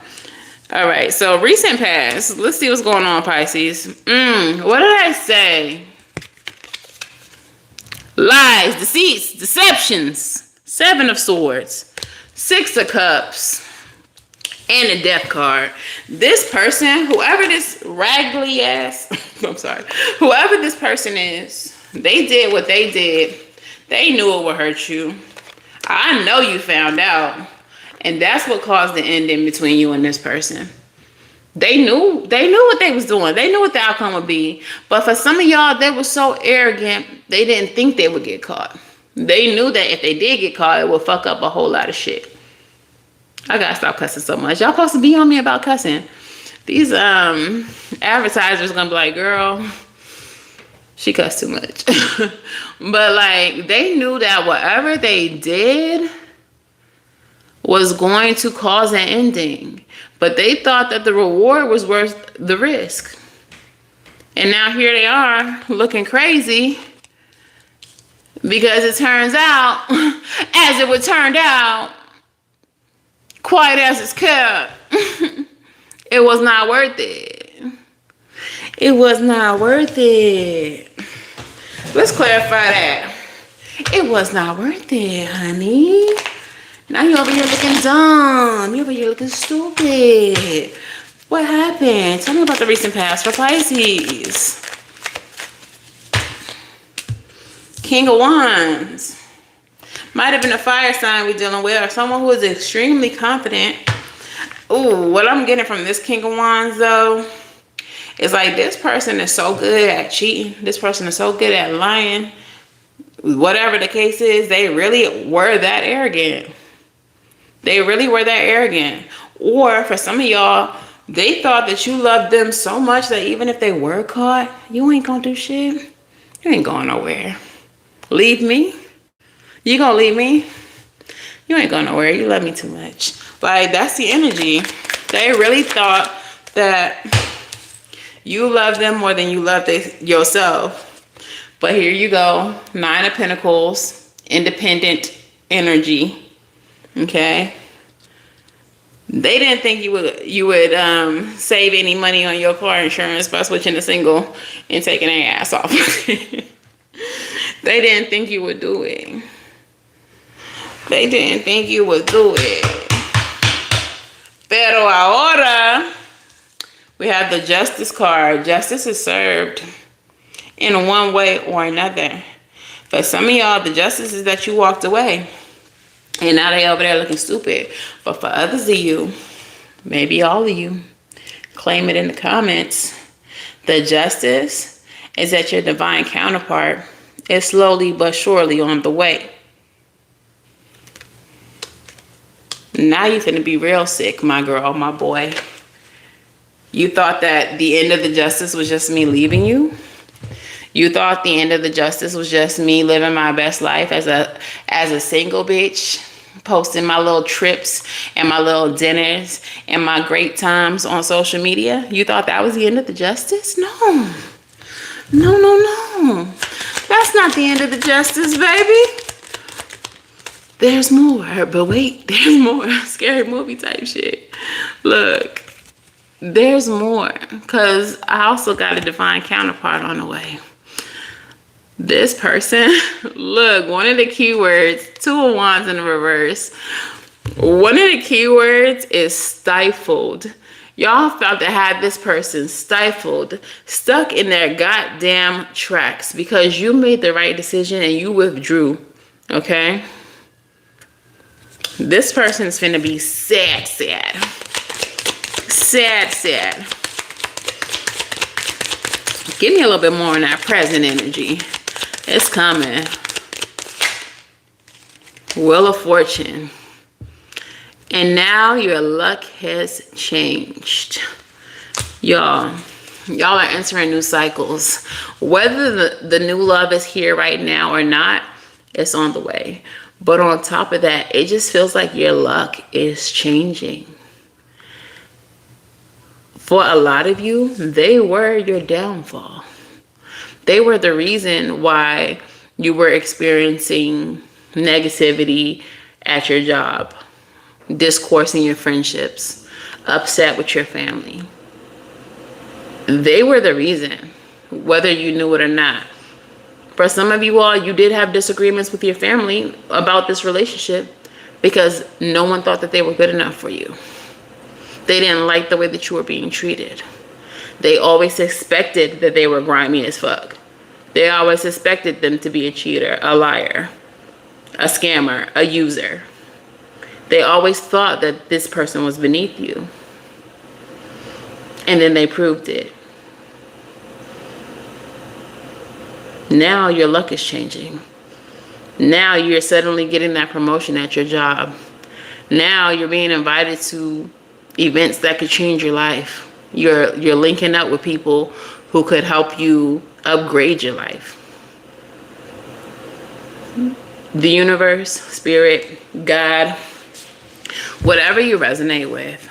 All right, so recent past. Let's see what's going on, Pisces. What did I say? Lies, deceits, deceptions. Seven of Swords. Six of Cups. and the death card. This person, whoever this raggedy ass, I'm sorry, whoever this person is, they did what they did. They knew it would hurt you. I know you found out. And that's what caused the ending between you and this person. They knew what they was doing. They knew what the outcome would be. But for some of y'all, they were so arrogant, they didn't think they would get caught. They knew that if they did get caught, it would fuck up a whole lot of shit. I gotta stop cussing so much. Y'all supposed to be on me about cussing. These advertisers gonna be like, girl, she cussed too much. But like, they knew that whatever they did was going to cause an ending. But they thought that the reward was worth the risk. And now here they are looking crazy because it turns out, as it would turn out, quite as it's kept, it was not worth it. It was not worth it. Let's clarify that. It was not worth it, honey. Now you over here looking dumb. You over here looking stupid. What happened? Tell me about the recent past for Pisces. King of Wands. Might have been a fire sign we're dealing with, or someone who is extremely confident. Ooh, what I'm getting from this King of Wands, though, is like this person is so good at cheating. This person is so good at lying. Whatever the case is, they really were that arrogant. They really were that arrogant. Or for some of y'all, they thought that you loved them so much that even if they were caught, you ain't gonna do shit. You ain't going nowhere. Leave me? You gonna leave me? You ain't going nowhere. You love me too much. Like, that's the energy. They really thought that you love them more than you love yourself. But here you go. 9 of Pentacles. Independent energy. Okay, they didn't think you would save any money on your car insurance by switching to single and taking their ass off. They didn't think you would do it. They didn't think you would do it. Pero ahora we have the Justice card. Justice is served in one way or another. For some of y'all, the justice is that you walked away. And now they over there looking stupid. But for others of you, maybe all of you, claim it in the comments. The justice is that your divine counterpart is slowly but surely on the way. Now you're finna be real sick, my girl, my boy. You thought that the end of the justice was just me leaving you? You thought the end of the justice was just me living my best life as a single bitch, posting my little trips and my little dinners and my great times on social media? You thought that was the end of the justice? No. No, no, no. That's not the end of the justice, baby. There's more, but wait, there's more. Scary movie type shit. Look, there's more, because I also got a divine counterpart on the way. This person, look, one of the keywords, 2 of Wands in the reverse. One of the keywords is stifled. Y'all felt to have this person stifled, stuck in their goddamn tracks because you made the right decision and you withdrew, okay? This person is finna be sad, sad. Sad, sad. Give me a little bit more on that present energy. It's coming. Wheel of Fortune. And now your luck has changed. Y'all are entering new cycles. Whether the new love is here right now or not, it's on the way. But on top of that, it just feels like your luck is changing. For a lot of you, they were your downfall. They were the reason why you were experiencing negativity at your job, discourse in your friendships, upset with your family. They were the reason, whether you knew it or not. For some of you all, you did have disagreements with your family about this relationship because no one thought that they were good enough for you. They didn't like the way that you were being treated. They always expected that they were grimy as fuck. They always expected them to be a cheater, a liar, a scammer, a user. They always thought that this person was beneath you. And then they proved it. Now your luck is changing. Now you're suddenly getting that promotion at your job. Now you're being invited to events that could change your life. You're linking up with people who could help you upgrade your life. The universe, spirit, God, whatever you resonate with,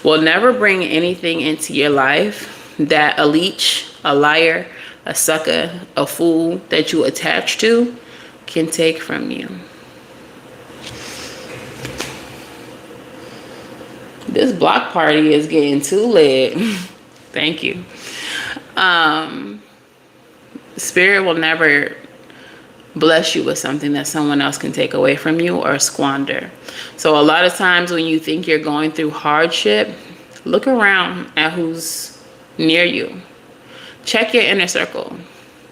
will never bring anything into your life that a leech, a liar, a sucker, a fool that you attach to can take from you. This block party is getting too lit. Thank you. Spirit will never bless you with something that someone else can take away from you or squander. So a lot of times when you think you're going through hardship, look around at who's near you. Check your inner circle.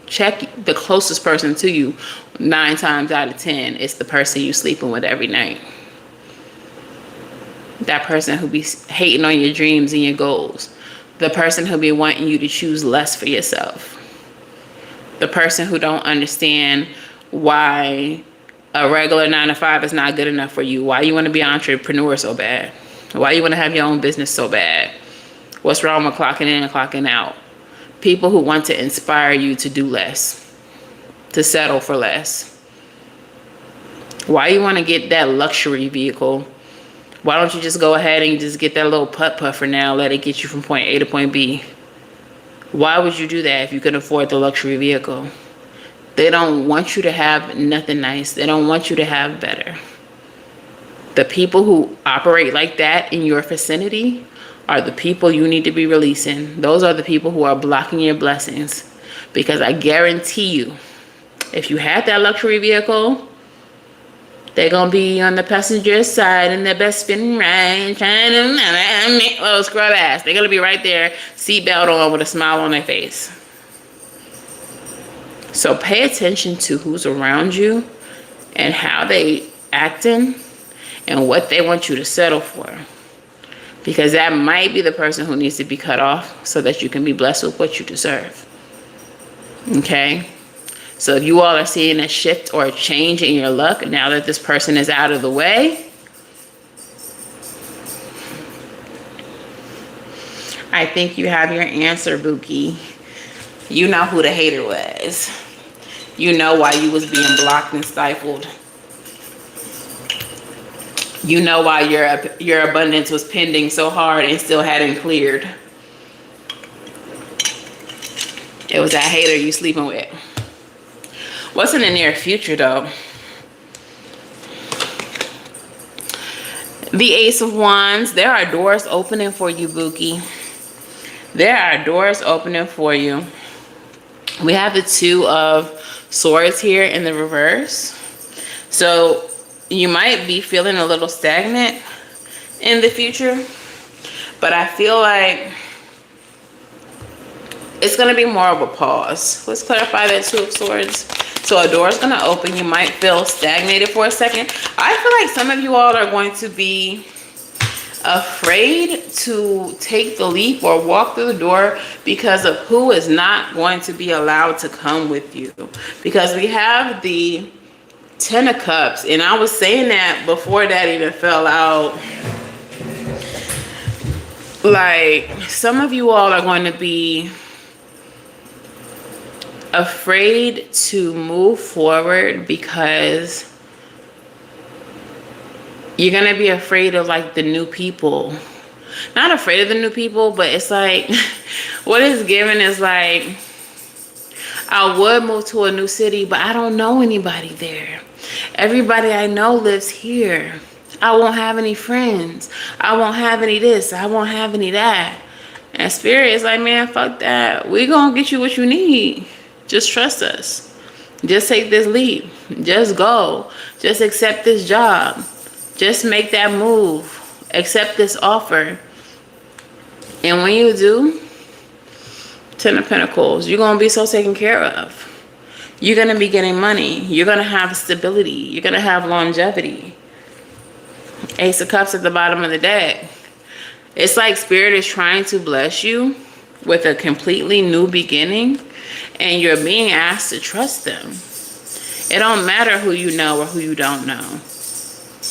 Check the closest person to you. 9 times out of 10, it's the person you sleeping with every night. That person who be hating on your dreams and your goals. The person who be wanting you to choose less for yourself. The person who don't understand why a regular 9-to-5 is not good enough for you. Why you want to be an entrepreneur so bad. Why you want to have your own business so bad. What's wrong with clocking in and clocking out? People who want to inspire you to do less. To settle for less. Why you want to get that luxury vehicle? Why don't you just go ahead and just get that little putt-putt for now, let it get you from point A to point B? Why would you do that if you can afford the luxury vehicle? They don't want you to have nothing nice. They don't want you to have better. The people who operate like that in your vicinity are the people you need to be releasing. Those are the people who are blocking your blessings. Because I guarantee you, if you had that luxury vehicle, they're going to be on the passenger side in their best spinning ride, trying to, oh, scrub ass. They're going to be right there, seatbelt on with a smile on their face. So pay attention to who's around you and how they acting and what they want you to settle for. Because that might be the person who needs to be cut off so that you can be blessed with what you deserve. Okay? So if you all are seeing a shift or a change in your luck now that this person is out of the way, I think you have your answer, Bookie. You know who the hater was. You know why you was being blocked and stifled. You know why your abundance was pending so hard and still hadn't cleared. It was that hater you sleeping with. What's in the near future, though? The Ace of Wands. There are doors opening for you, Bookie. There are doors opening for you. We have the Two of Swords here in the reverse. So you might be feeling a little stagnant in the future. But I feel like it's going to be more of a pause. Let's clarify that Two of Swords. So a door is going to open. You might feel stagnated for a second. I feel like some of you all are going to be afraid to take the leap or walk through the door because of who is not going to be allowed to come with you. Because we have the Ten of Cups. And I was saying that before that even fell out. Like, some of you all are going to be afraid to move forward because you're going to be afraid of like the new people. Not afraid of the new people, but it's like what is given is like, I would move to a new city, but I don't know anybody there. Everybody I know lives here. I won't have any friends. I won't have any this. I won't have any that. And Spirit is like, man, fuck that. We gonna get you what you need. Just trust us. Just take this leap. Just go. Just accept this job. Just make that move. Accept this offer. And when you do, 10 of Pentacles, you're going to be so taken care of. You're going to be getting money. You're going to have stability. You're going to have longevity. Ace of Cups at the bottom of the deck. It's like Spirit is trying to bless you with a completely new beginning, and you're being asked to trust them. It don't matter who you know or who you don't know.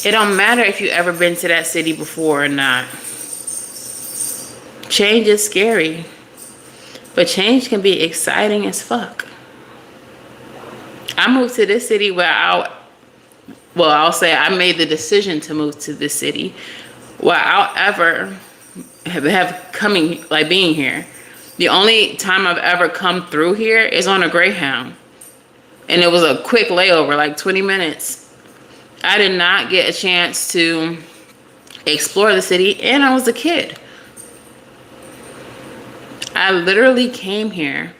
It don't matter if you ever been to that city before or not. Change is scary, but change can be exciting as fuck. I moved to this city where I'll say I made the decision to move to this city without ever being here. The only time I've ever come through here is on a Greyhound. And it was a quick layover, like 20 minutes. I did not get a chance to explore the city, and I was a kid. I literally came here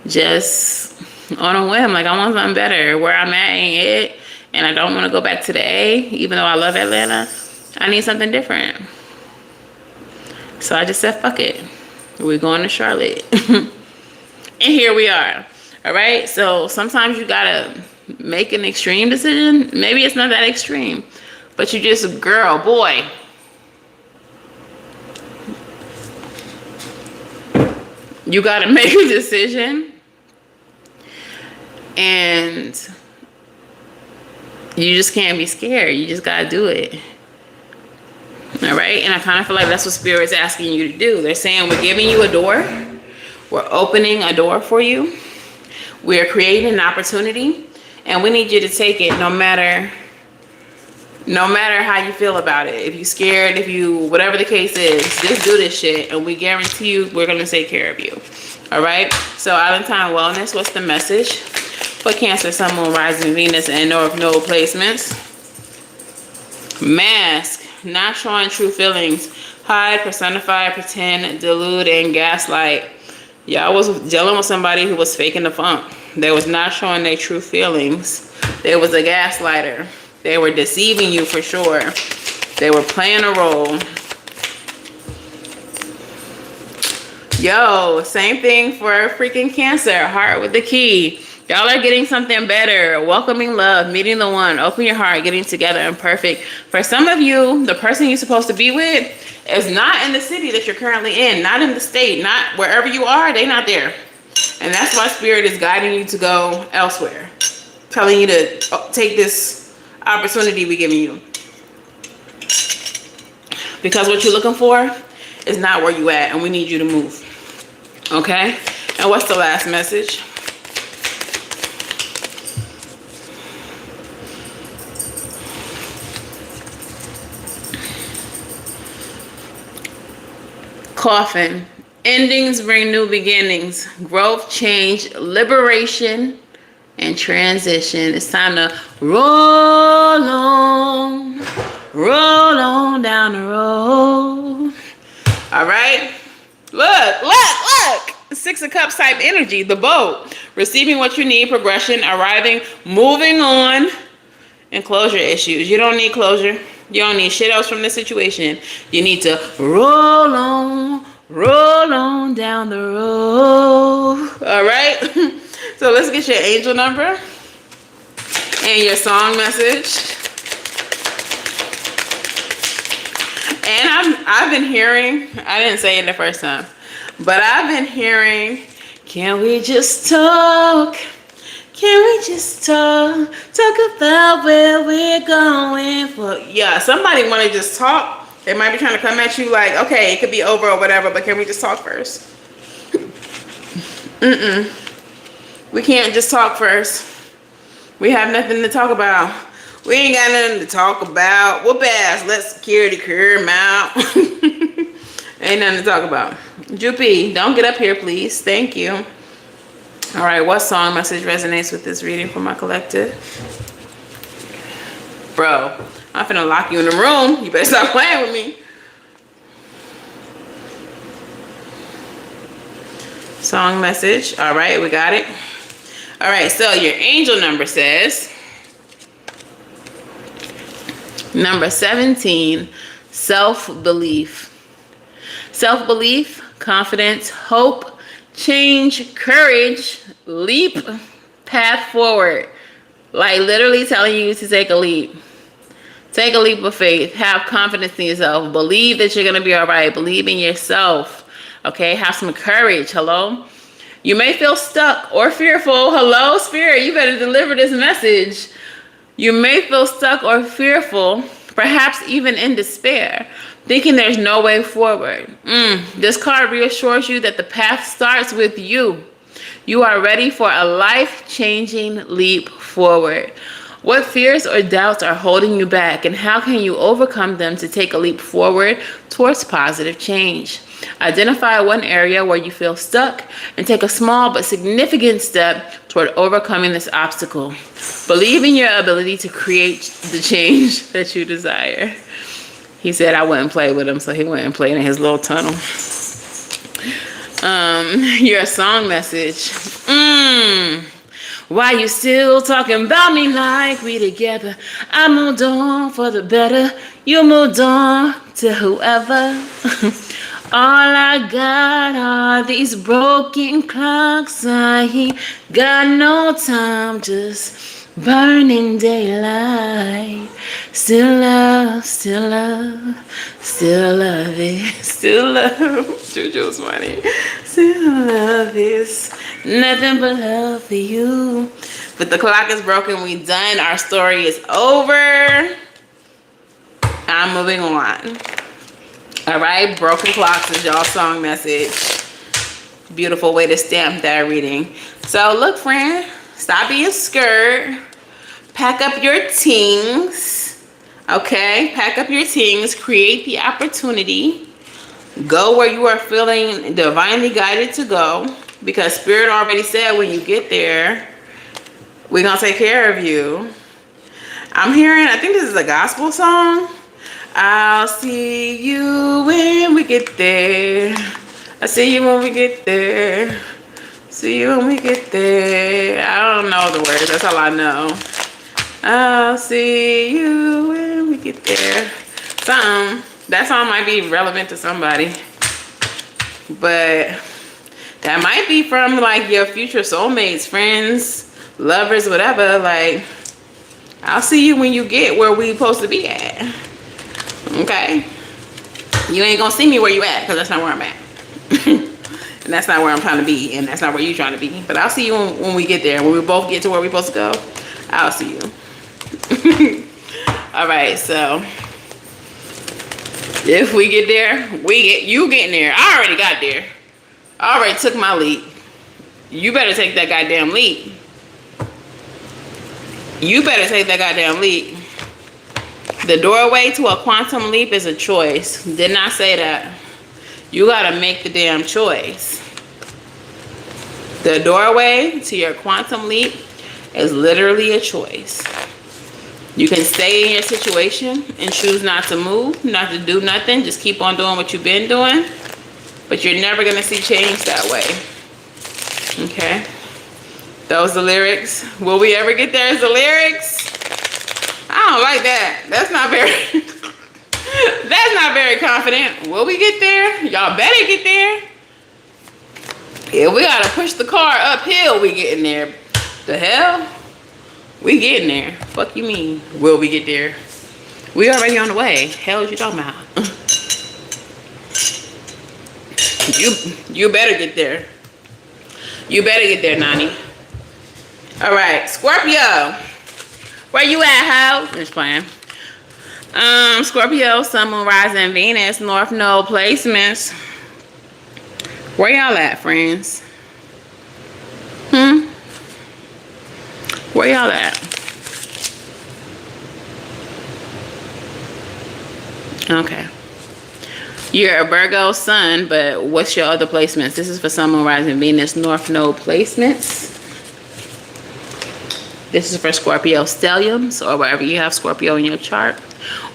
just on a whim. Like, I want something better. Where I'm at ain't it. And I don't want to go back to the A, even though I love Atlanta. I need something different. So I just said, fuck it. We're going to Charlotte. And here we are. All right. So sometimes you got to make an extreme decision. Maybe it's not that extreme, but you just, girl, boy. You got to make a decision. And you just can't be scared. You just got to do it. All right. And I kind of feel like that's what Spirit's asking you to do. They're saying, we're giving you a door. We're opening a door for you. We're creating an opportunity. And we need you to take it no matter how you feel about it. If you're scared, whatever the case is, just do this shit. And we guarantee you we're going to take care of you. All right. So Island Time Wellness, what's the message for Cancer, Sun, Moon, Rising, Venus, and North Node placements? Mask. Not showing true feelings. Hide, personify, pretend, delude, and gaslight. Y'all was dealing with somebody who was faking the funk. They was not showing their true feelings. They was a gaslighter. They were deceiving you for sure. They were playing a role. Yo, same thing for freaking Cancer. Heart with the key. Y'all are getting something better. Welcoming love, meeting the one, open your heart, getting together and perfect. For some of you, the person you're supposed to be with is not in the city that you're currently in, not in the state, not wherever you are, they not there. And that's why Spirit is guiding you to go elsewhere. Telling you to take this opportunity we're giving you. Because what you're looking for is not where you at, and we need you to move. Okay? And what's the last message? Coffin. Endings bring new beginnings. Growth, change, liberation, and transition. It's time to roll on down the road. All right. Look. 6 of Cups type energy. The boat. Receiving what you need. Progression. Arriving. Moving on. And closure issues. You don't need closure. You don't need shit else from this situation. You need to roll on down the road. All right. So let's get your angel number and your song message. And I've been hearing, I didn't say it the first time, but I've been hearing, can we just talk? Can we just talk about where we're going for? Yeah, somebody want to just talk. They might be trying to come at you like, okay, it could be over or whatever, but can we just talk first? We can't just talk first. We have nothing to talk about. We ain't got nothing to talk about. Whoop ass, let security clear him out. Ain't nothing to talk about. Droopy, don't get up here, please. Thank you. All right, what song message resonates with this reading for my collective? Bro, I'm finna lock you in the room. You better stop playing with me. Song message. All right, we got it. All right, so your angel number says number 17, self-belief. Self-belief, confidence, hope, change, courage, leap, path forward. Like literally telling you to take a leap. Take a leap of faith. Have confidence in yourself. Believe that you're going to be all right. Believe in yourself. Okay? Have some courage. Hello? You may feel stuck or fearful. Hello, Spirit. You better deliver this message. You may feel stuck or fearful, perhaps even in despair, thinking there's no way forward. This card reassures you that the path starts with you. You are ready for a life-changing leap forward. What fears or doubts are holding you back, and how can you overcome them to take a leap forward towards positive change? Identify one area where you feel stuck and take a small but significant step toward overcoming this obstacle. Believe in your ability to create the change that you desire. He said I wouldn't play with him, so he went and played in his little tunnel. Your song message. Why you still talking about me like we together? I moved on for the better. You moved on to whoever. All I got are these broken clocks. I ain't got no time, just burning daylight. Still love, still love, still love it. Still love. Juju's money. Still love is nothing but love for you. But the clock is broken. We done. Our story is over. I'm moving on. All right. Broken clocks is y'all's song message. Beautiful way to stamp that reading. So look, friend. Stop being scared. Pack up your things. Okay? Pack up your things. Create the opportunity. Go where you are feeling divinely guided to go. Because Spirit already said when you get there, we're going to take care of you. I'm hearing, I think this is a gospel song. I'll see you when we get there. I see you when we get there. See you when we get there. I don't know the words. That's all I know. I'll see you when we get there. Something. That song might be relevant to somebody. But that might be from like your future soulmates, friends, lovers, whatever. Like, I'll see you when you get where we supposed to be at. Okay? You ain't gonna see me where you at, because that's not where I'm at. And that's not where I'm trying to be, and that's not where you're trying to be. But I'll see you when we get there. When we both get to where we're supposed to go, I'll see you. All right, so if we get there, you getting there. I already got there. I already took my leap. You better take that goddamn leap. You better take that goddamn leap. The doorway to a quantum leap is a choice. Did not say that. You gotta make the damn choice. The doorway to your quantum leap is literally a choice. You can stay in your situation and choose not to move, not to do nothing. Just keep on doing what you've been doing. But you're never gonna see change that way. Okay? Those are the lyrics. Will we ever get there as the lyrics? I don't like that. That's not very... That's not very confident. Will we get there? Y'all better get there. If we gotta push the car uphill, we getting there. The hell? We getting there. Fuck you mean, will we get there? We already on the way. Hell is you talking about? You better get there. You better get there, Nani. All right, Scorpio. Where you at, ho? Just playing. Scorpio, Sun, Moon, Rising, Venus, North Node placements. Where y'all at, friends? Where y'all at? Okay. You're a Virgo Sun, but what's your other placements? This is for Sun, Moon, Rising, Venus, North Node placements. This is for Scorpio stelliums, or wherever you have Scorpio in your chart.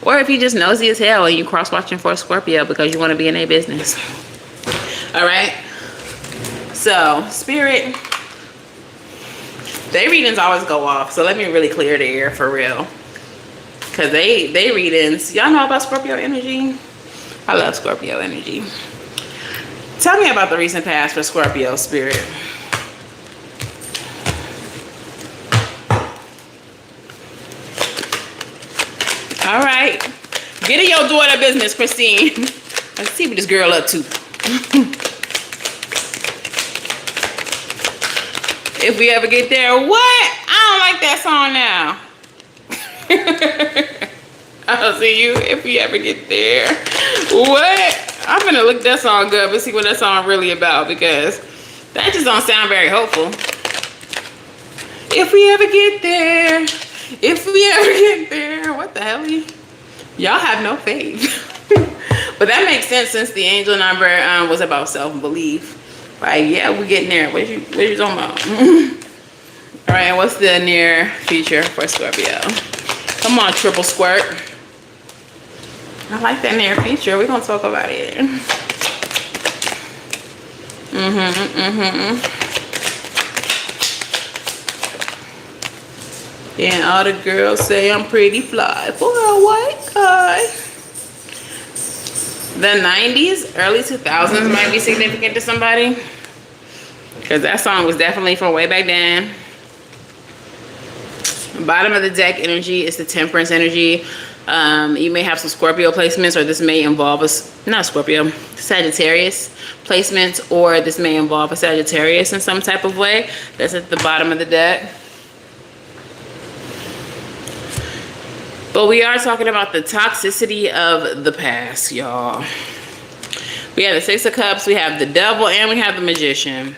Or if you just nosy as hell and you cross-watching for a Scorpio because you want to be in their business. All right? So, Spirit, their readings always go off. So let me really clear the air for real. Cause they readings. Y'all know about Scorpio energy? I love Scorpio energy. Tell me about the recent past for Scorpio spirit. All right. Get in your daughter business, Christine. Let's see what this girl up to. If we ever get there, what? I don't like that song now. I'll see you if we ever get there. What? I'm gonna look that song up and see what that song really about, because that just don't sound very hopeful. If we ever get there, if we ever get there, what the hell? Y'all have no faith. But that makes sense since the angel number was about self-belief. Like, yeah, we're getting there. What you talking about? All right, what's the near future for Scorpio? Come on, triple squirt. I like that near future. We're gonna talk about it. And all the girls say I'm pretty fly for a white guy. The 90s, early 2000s might be significant to somebody, because that song was definitely from way back then. Bottom of the deck energy is the temperance energy. You may have some Scorpio placements, or this may involve Sagittarius placements, or this may involve a Sagittarius in some type of way. That's at the bottom of the deck. But we are talking about the toxicity of the past, y'all. We have the Six of Cups, we have the Devil, and we have the Magician.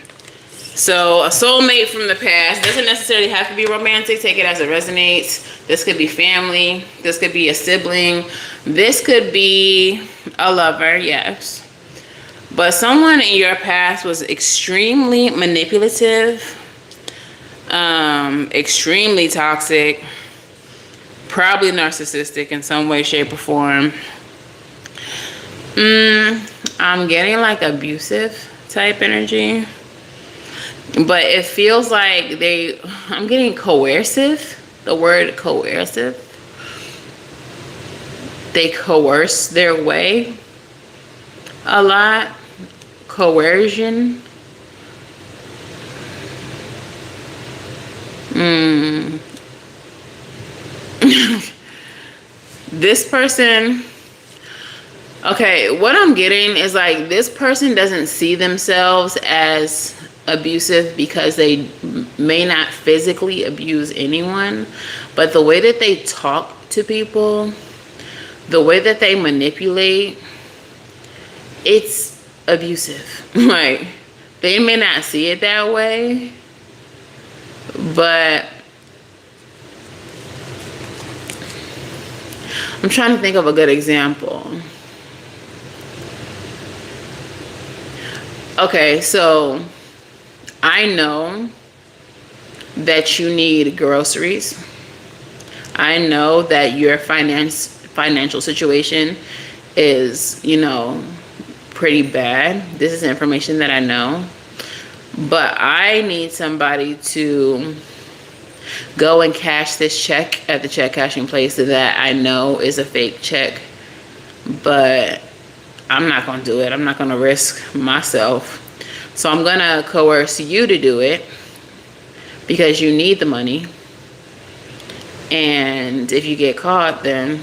So a soulmate from the past doesn't necessarily have to be romantic. Take it as it resonates. This could be family. This could be a sibling. This could be a lover, yes. But someone in your past was extremely manipulative, extremely toxic, probably narcissistic in some way, shape, or form. I'm getting like abusive type energy. But it feels like I'm getting coercive. The word coercive. They coerce their way a lot. Coercion. This person, okay, what I'm getting is like this person doesn't see themselves as abusive because they may not physically abuse anyone, but the way that they talk to people, the way that they manipulate, it's abusive. Like, they may not see it that way, but I'm trying to think of a good example. Okay, so I know that you need groceries. I know that your financial situation is, you know, pretty bad. This is information that I know. But I need somebody to go and cash this check at the check cashing place that I know is a fake check. But I'm not going to do it. I'm not going to risk myself. So I'm going to coerce you to do it because you need the money. And if you get caught, then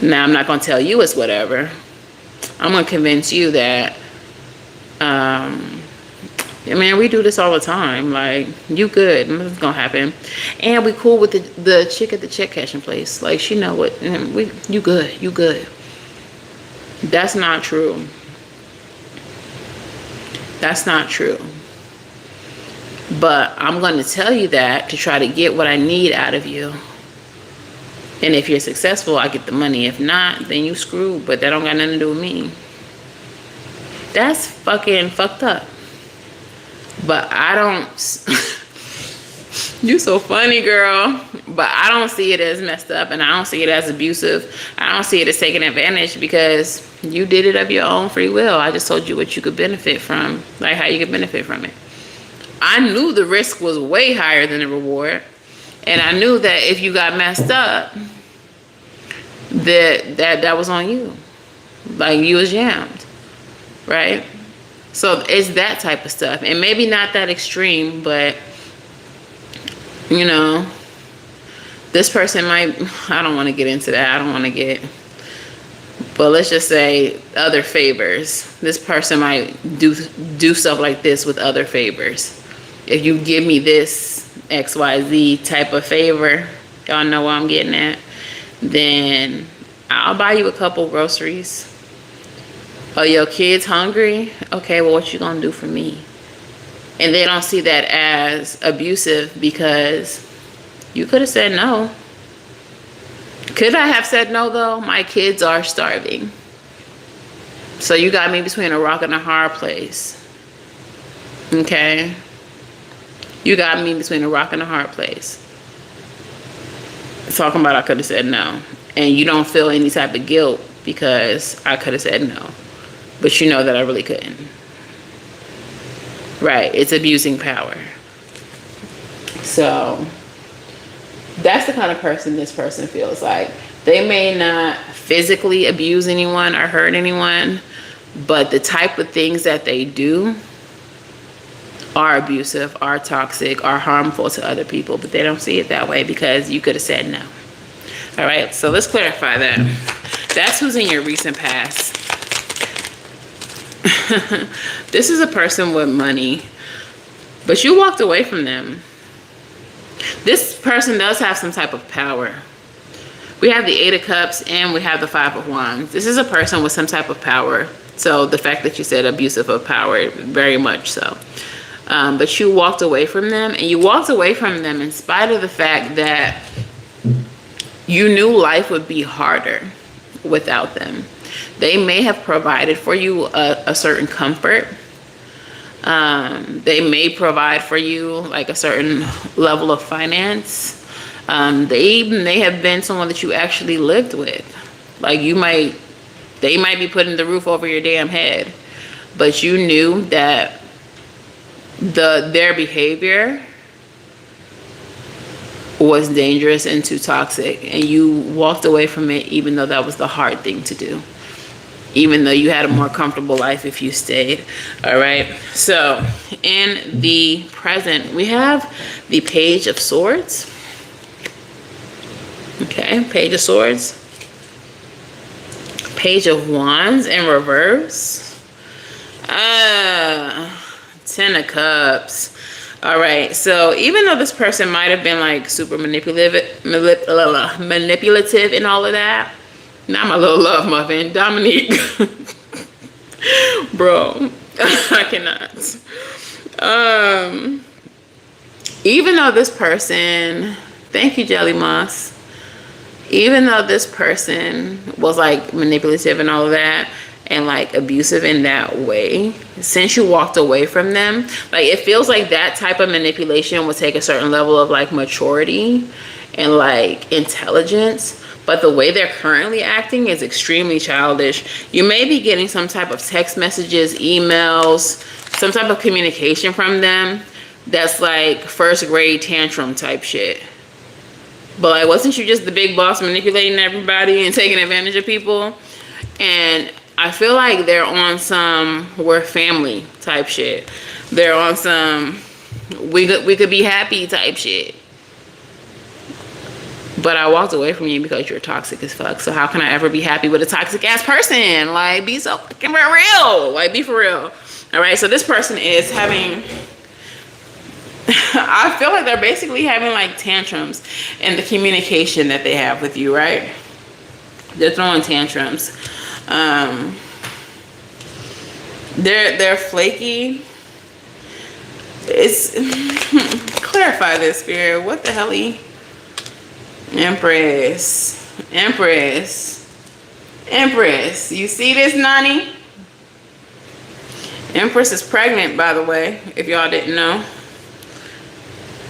now I'm not going to tell you it's whatever. I'm going to convince you that, man, we do this all the time. Like, you good. Nothing's going to happen. And we cool with the chick at the check cashing place. Like, she know what, you good. You good. That's not true. That's not true. But I'm going to tell you that to try to get what I need out of you. And if you're successful, I get the money. If not, then you screwed. But that don't got nothing to do with me. That's fucking fucked up. But I don't... You so funny, girl. But I don't see it as messed up, and I don't see it as abusive. I don't see it as taking advantage because you did it of your own free will. I just told you what you could benefit from, like how you could benefit from it. I knew the risk was way higher than the reward, and I knew that if you got messed up, that was on you. Like, you was jammed, right? So it's that type of stuff. And maybe not that extreme, but, you know, this person might, I don't want to get into that. I don't want to get, but let's just say other favors. This person might do stuff like this with other favors. If you give me this XYZ type of favor, y'all know what I'm getting at, then I'll buy you a couple groceries. Oh, your kid's hungry? Okay, well, what you gonna do for me? And they don't see that as abusive because you could have said no. Could I have said no, though? My kids are starving. So you got me between a rock and a hard place. Okay? You got me between a rock and a hard place. Talking about I could have said no. And you don't feel any type of guilt because I could have said no. But you know that I really couldn't. Right, it's abusing power. So that's the kind of person this person feels like. They may not physically abuse anyone or hurt anyone, but the type of things that they do are abusive, are toxic, are harmful to other people, but they don't see it that way because you could have said no. All right, so let's clarify that. That's who's in your recent past. This is a person with money, but you walked away from them. This person does have some type of power. We have the 8 of Cups and we have the 5 of Wands. This is a person with some type of power. So the fact that you said abusive of power, very much so. But you walked away from them, and you walked away from them in spite of the fact that you knew life would be harder without them. They may have provided for you a certain comfort. They may provide for you like a certain level of finance. They may have been someone that you actually lived with. Like they might be putting the roof over your damn head, but you knew that their behavior was dangerous and too toxic, and you walked away from it even though that was the hard thing to do. Even though you had a more comfortable life if you stayed. All right. So in the present, we have the Page of Swords. Okay, Page of Swords. Page of Wands in reverse. 10 of Cups. All right. So even though this person might have been like super manipulative and all of that, not my little love muffin, Dominique. Bro, I cannot. Even though this person, thank you, Jelly Moss. Even though this person was like manipulative and all of that, and like abusive in that way, since you walked away from them, like it feels like that type of manipulation would take a certain level of like maturity and like intelligence. But the way they're currently acting is extremely childish. You may be getting some type of text messages, emails, some type of communication from them that's like first grade tantrum type shit. But like, wasn't you just the big boss manipulating everybody and taking advantage of people? And I feel like they're on some we're family type shit. They're on some we could be happy type shit. But I walked away from you because you're toxic as fuck. So how can I ever be happy with a toxic ass person? Like, be so fucking real. Like, be for real. All right. So this person is having, I feel like they're basically having like tantrums in the communication that they have with you, right? They're throwing tantrums. They're flaky. It's clarify this, Spirit. What the hell? Empress. You see this, Nani? Empress is pregnant, by the way, if y'all didn't know.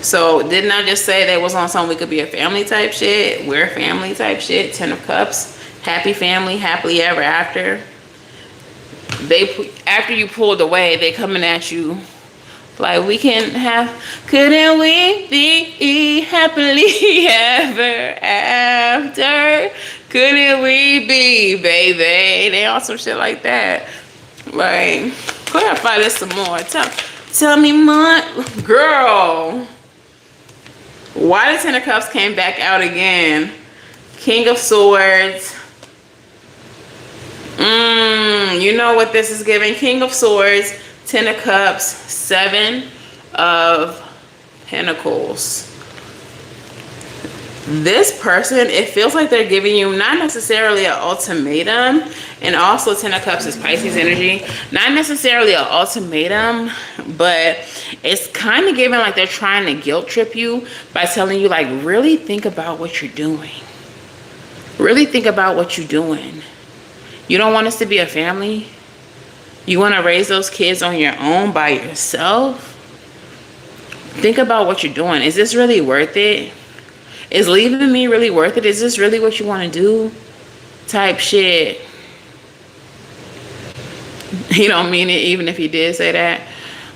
So didn't I just say they was on some we could be a family type shit? We're family type shit. 10 of Cups. Happy family, happily ever after. After you pulled away, they coming at you like, we can have, couldn't we be happily ever after? Couldn't we be, baby? They on some shit like that. Like, clarify this some more. Tell me more. Girl. Why the Ten of Cups came back out again? King of Swords. You know what this is giving? King of Swords, Ten of Cups, Seven of Pentacles. This person, it feels like they're giving you not necessarily an ultimatum, and also Ten of Cups is Pisces energy. Not necessarily an ultimatum, but it's kind of giving like they're trying to guilt trip you by telling you, like, really think about what you're doing. Really think about what you're doing. You don't want us to be a family? You want to raise those kids on your own by yourself? Think about what you're doing. Is this really worth it? Is leaving me really worth it? Is this really what you want to do? Type shit. He don't mean it even if he did say that.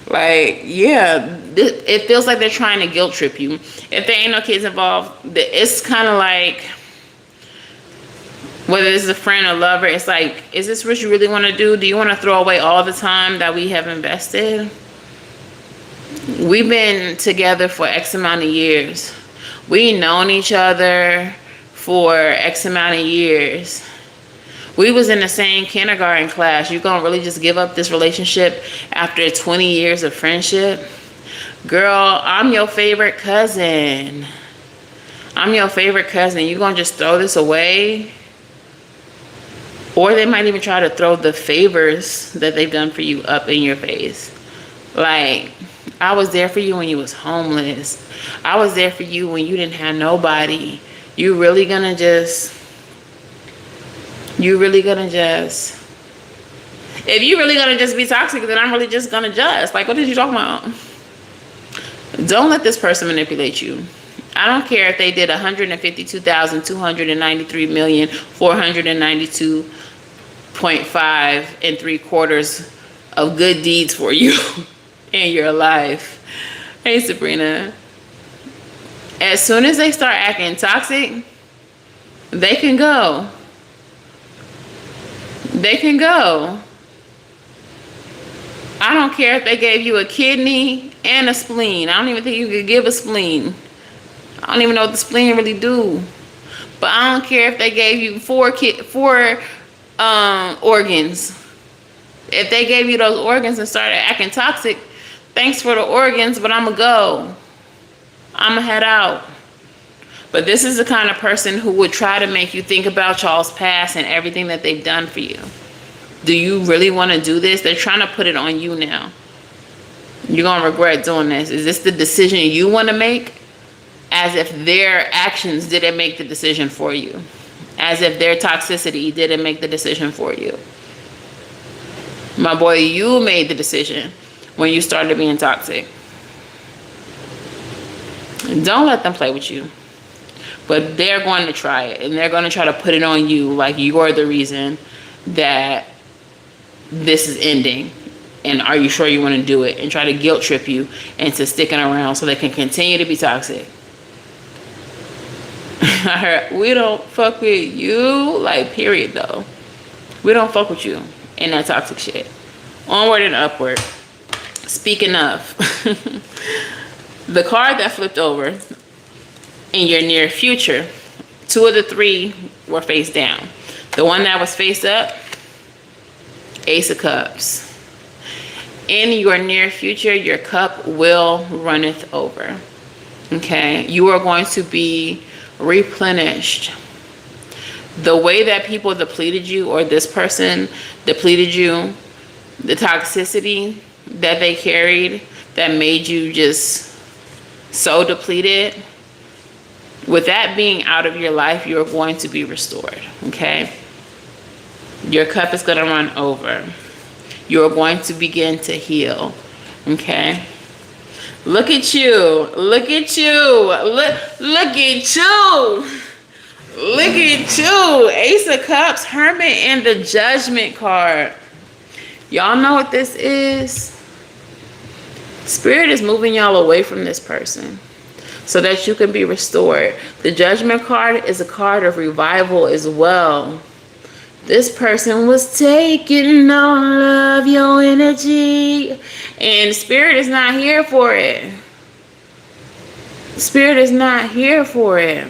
Like, yeah, it feels like they're trying to guilt trip you. If there ain't no kids involved, it's kind of like, whether this is a friend or lover, it's like, is this what you really want to do? Do you want to throw away all the time that we have invested? We've been together for X amount of years. We known each other for X amount of years. We was in the same kindergarten class. You gonna really just give up this relationship after 20 years of friendship? Girl, I'm your favorite cousin. I'm your favorite cousin. You gonna just throw this away? Or they might even try to throw the favors that they've done for you up in your face. Like, I was there for you when you was homeless. I was there for you when you didn't have nobody. You really gonna just... If you really gonna just be toxic, then I'm really just gonna judge. Like, what are you talking about? Don't let this person manipulate you. I don't care if they did 152,293,492.5 and 3/4 of good deeds for you in your life. Hey, Sabrina. As soon as they start acting toxic, they can go. They can go. I don't care if they gave you a kidney and a spleen. I don't even think you could give a spleen. I don't even know what the spleen really do. But I don't care if they gave you four organs. If they gave you those organs and started acting toxic, thanks for the organs, but I'ma go. I'ma head out. But this is the kind of person who would try to make you think about y'all's past and everything that they've done for you. Do you really want to do this? They're trying to put it on you now. You're going to regret doing this. Is this the decision you want to make? As if their actions didn't make the decision for you. As if their toxicity didn't make the decision for you. My boy, you made the decision when you started being toxic. Don't let them play with you. But they're going to try it. And they're going to try to put it on you like you're the reason that this is ending. And are you sure you want to do it? And try to guilt trip you into sticking around so they can continue to be toxic. I heard, we don't fuck with you. Like, period, though. We don't fuck with you in that toxic shit. Onward and upward. Speaking of, the card that flipped over in your near future, 2 of the 3 were face down. The one that was face up, Ace of Cups. In your near future, your cup will runneth over. Okay? You are going to be replenished. The way that people depleted you, or this person depleted you, the toxicity that they carried that made you just so depleted, with that being out of your life, you're going to be restored. Okay? Your cup is going to run over. You're going to begin to heal. Okay? Look at you. Look at you. Look at you. Look at you. Ace of Cups, Hermit, and the Judgment card. Y'all know what this is? Spirit is moving y'all away from this person. so that you can be restored. The Judgment card is a card of revival as well. This person was taking all of your energy, and Spirit is not here for it. Spirit is not here for it.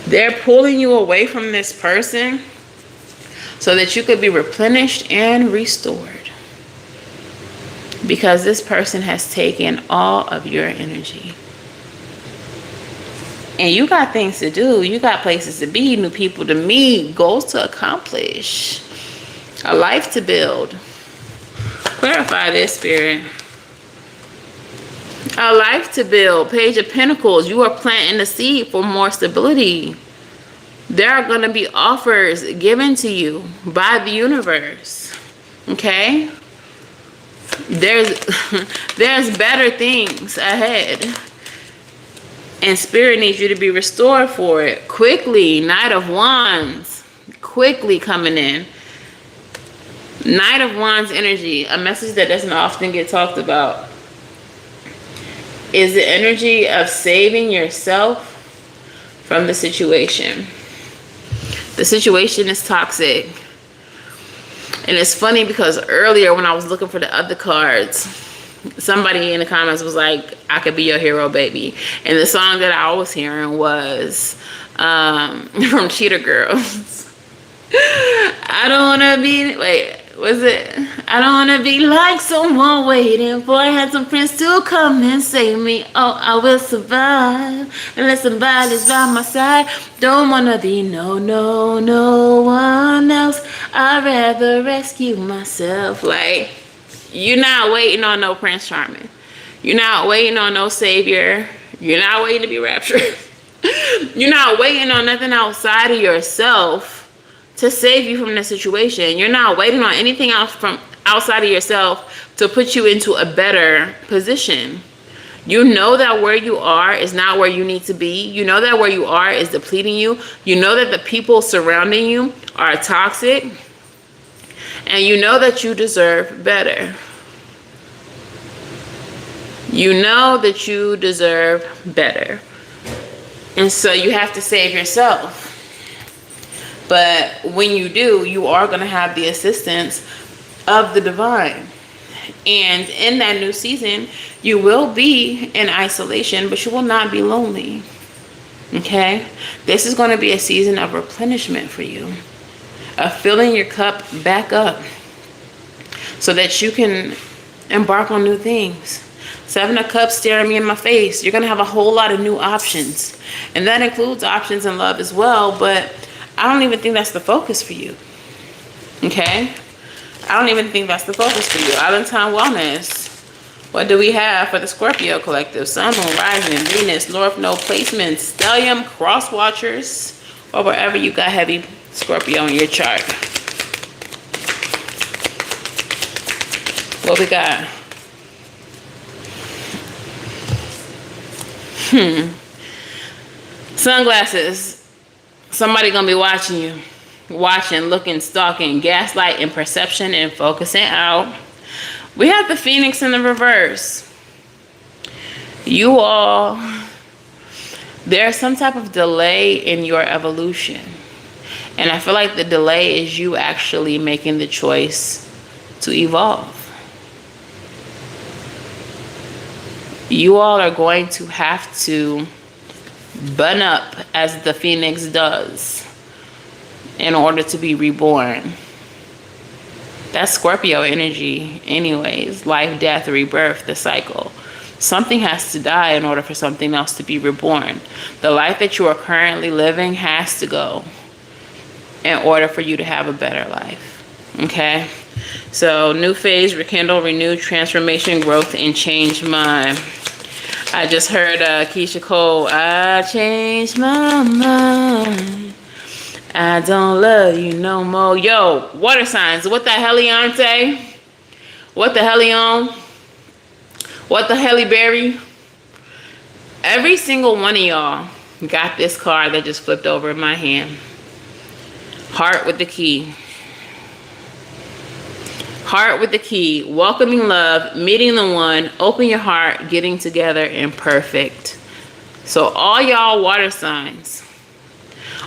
They're pulling you away from this person so that you could be replenished and restored. Because this person has taken all of your energy. And you got things to do. You got places to be, new people to meet, goals to accomplish, a life to build. Clarify this, Spirit. A life to build. Page of Pentacles. You are planting the seed for more stability. There are going to be offers given to you by the universe. Okay? There's better things ahead. And Spirit needs you to be restored for it. Quickly. Knight of Wands. Quickly coming in. Knight of Wands energy. A message that doesn't often get talked about. Is the energy of saving yourself from the situation. The situation is toxic. And it's funny because earlier when I was looking for the other cards, somebody in the comments was like, I could be your hero, baby. And the song that I was hearing was from Cheetah Girls. I don't want to be, wait, was it? I don't want to be like someone waiting for a handsome prince to come and save me. Oh, I will survive unless somebody's by my side. Don't want to be no one else. I'd rather rescue myself. Like, you're not waiting on no Prince Charming. You're not waiting on no savior. You're not waiting to be raptured. You're not waiting on nothing outside of yourself to save you from the situation. You're not waiting on anything else from outside of yourself to put you into a better position. You know that where you are is not where you need to be. You know that where you are is depleting you. You know that the people surrounding you are toxic. And you know that you deserve better. You know that you deserve better. And so you have to save yourself. But when you do, you are going to have the assistance of the divine. And in that new season, you will be in isolation, but you will not be lonely. Okay? This is going to be a season of replenishment for you. Of filling your cup back up. So that you can embark on new things. Seven of Cups staring me in my face. You're going to have a whole lot of new options. And that includes options in love as well, but I don't even think that's the focus for you. Okay? I don't even think that's the focus for you. Valentine Wellness. What do we have for the Scorpio collective? Sun, Moon, Rising, Venus, North Node placements, Stellium, Cross Watchers, or wherever you got heavy Scorpio in your chart. What we got? Sunglasses. Somebody gonna be watching you. Watching, looking, stalking, gaslighting, perception, and focusing out. We have the Phoenix in the reverse. You all, there's some type of delay in your evolution. And I feel like the delay is you actually making the choice to evolve. You all are going to have to bun up as the Phoenix does in order to be reborn. That's Scorpio energy anyways. Life, death, rebirth, the cycle. Something has to die in order for something else to be reborn. The life that you are currently living has to go in order for you to have a better life. Okay? So, new phase, rekindle, renew, transformation, growth, and change mind. I just heard Keisha Cole, I changed my mind. I don't love you no more. Yo, water signs. What the heliante? What the helion? What the heliberry? Every single one of y'all got this card that just flipped over in my hand. Heart with the key. Heart with the key, welcoming love, meeting the one, open your heart, getting together, and perfect. So all y'all water signs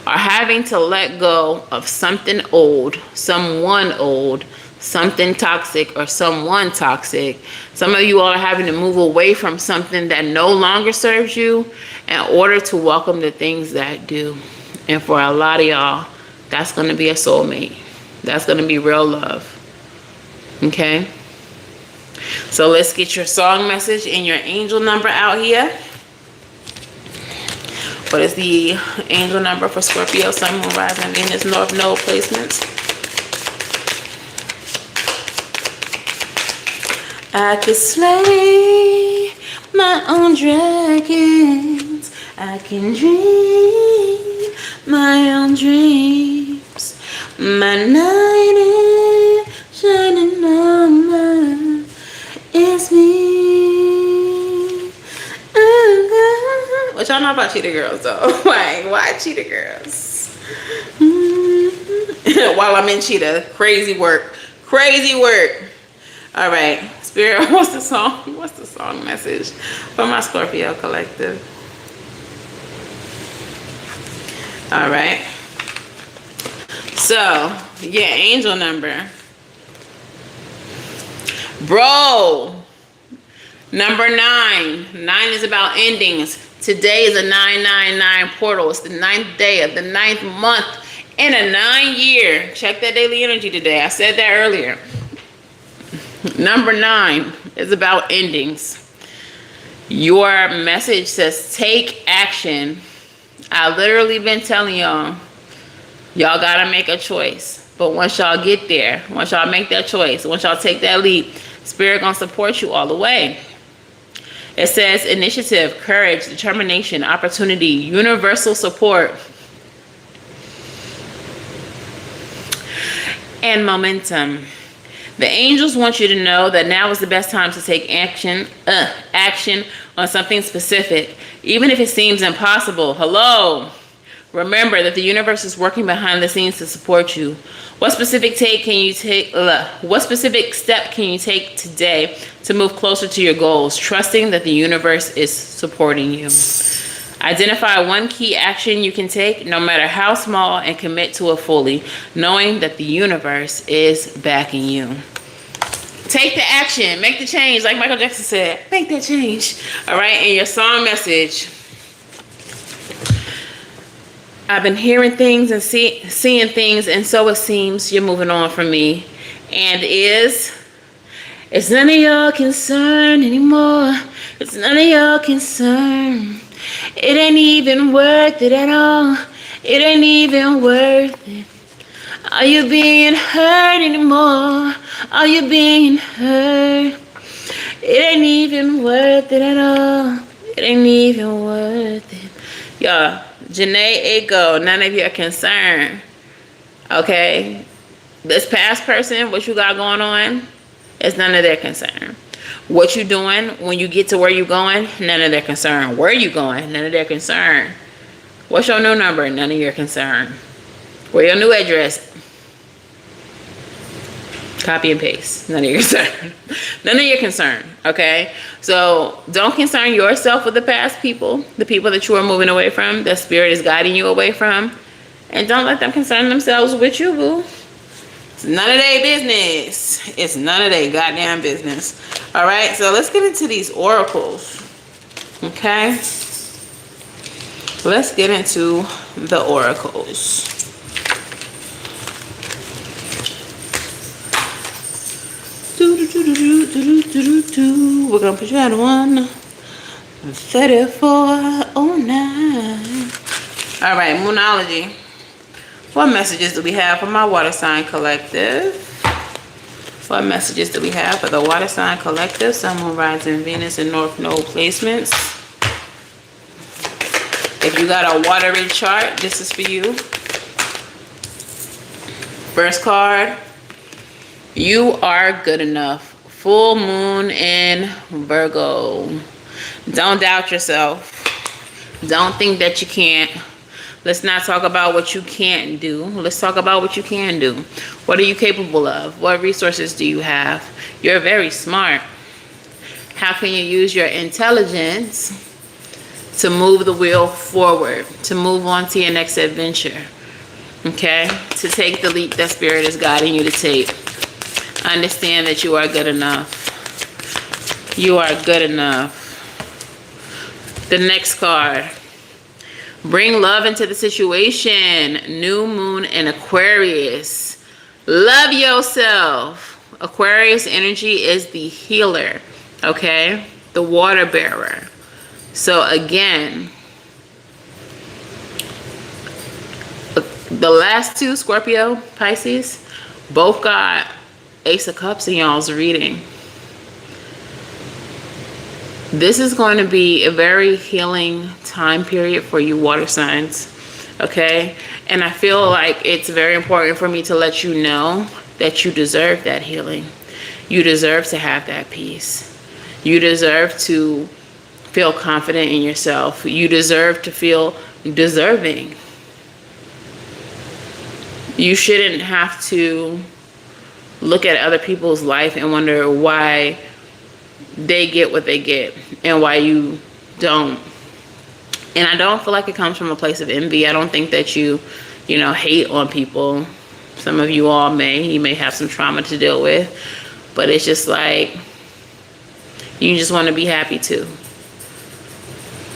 are having to let go of something old, someone old, something toxic, or someone toxic. Some of you all are having to move away from something that no longer serves you in order to welcome the things that do. And for a lot of y'all, that's going to be a soulmate. That's going to be real love. Okay? So let's get your song message and your angel number out here. What is the angel number for Scorpio, Sun, Moon, Rising, Venus, North Node placements? I could slay my own dragons. I can dream my own dreams. My night is shining armor is me. What y'all know about cheetah girls though? Why cheetah girls? While I'm in cheetah, crazy work. All right, Spirit, what's the song message for my Scorpio collective? All right. So, yeah, angel number. Bro, number 9. 9 is about endings. Today is a 999 portal. It's the 9th day of the 9th month in a 9-year. Check that daily energy today. I said that earlier. Number 9 is about endings. Your message says take action. I literally been telling y'all gotta make a choice. But once y'all get there, once y'all make that choice, once y'all take that leap, Spirit gonna support you all the way. It says initiative, courage, determination, opportunity, universal support, and momentum. The angels want you to know that now is the best time to take action on something specific, even if it seems impossible. Hello. Remember that the universe is working behind the scenes to support you. What specific step can you take today to move closer to your goals, trusting that the universe is supporting you? Identify one key action you can take, no matter how small, and commit to it fully, knowing that the universe is backing you. Take the action, make the change, like Michael Jackson said, make that change. All right, and your song message. I've been hearing things and seeing things, and so it seems you're moving on from me. And it's none of your concern anymore. It's none of your concern. It ain't even worth it at all. It ain't even worth it. Are you being hurt anymore? Are you being hurt? It ain't even worth it at all. It ain't even worth it. Y'all, Janae Aiko, none of your concern. Okay? This past person, what you got going on, it's none of their concern. What you doing when you get to where you going, none of their concern. Where you going, none of their concern. What's your new number? None of your concern. Where your new address? Copy and paste. None of your concern. None of your concern. Okay? So don't concern yourself with the past people, the people that you are moving away from, that Spirit is guiding you away from. And don't let them concern themselves with you, boo. It's none of their business. It's none of their goddamn business. All right? So let's get into these oracles. Okay? Let's get into the oracles. We're gonna put you at 13409. All right, Moonology. What messages do we have for my water sign collective? What messages do we have for the water sign collective? Sun, Moon, Rising, Venus, and North Node placements. If you got a watery chart, this is for you. First card. You are good enough. Full moon in Virgo. Don't doubt yourself. Don't think that you can't. Let's not talk about what you can't do. Let's talk about what you can do. What are you capable of? What resources do you have? You're very smart. How can you use your intelligence to move the wheel forward, to move on to your next adventure? Okay? To take the leap that Spirit is guiding you to take. Understand that you are good enough. You are good enough. The next card. Bring love into the situation. New moon in Aquarius. Love yourself. Aquarius energy is the healer. Okay? The water bearer. So again, the last two, Scorpio, Pisces, both got Ace of Cups in y'all's reading. This is going to be a very healing time period for you water signs, okay? And I feel like it's very important for me to let you know that you deserve that healing. You deserve to have that peace. You deserve to feel confident in yourself. You deserve to feel deserving. You shouldn't have to look at other people's life and wonder why they get what they get and why you don't. And I don't feel like it comes from a place of envy. I don't think that you hate on people. Some of you all you may have some trauma to deal with, but it's just like you just want to be happy too.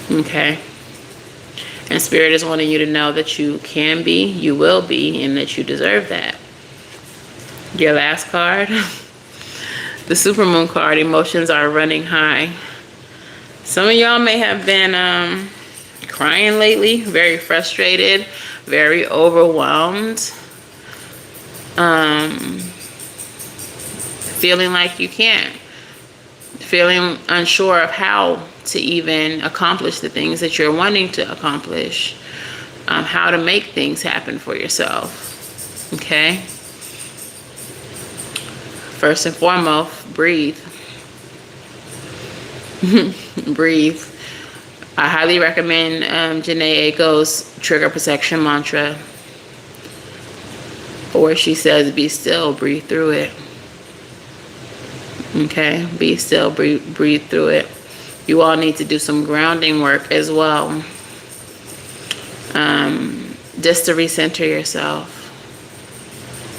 Okay? And Spirit is wanting you to know that you can be, you will be, and that you deserve that. Your last card, the supermoon card, emotions are running high. Some of y'all may have been crying lately, very frustrated, very overwhelmed, feeling like you can't, feeling unsure of how to even accomplish the things that you're wanting to accomplish, how to make things happen for yourself. Okay? First and foremost, breathe. Breathe. I highly recommend Janae Aiko's trigger protection mantra, where she says, be still, breathe through it. Okay? Be still, breathe through it. You all need to do some grounding work as well, just to recenter yourself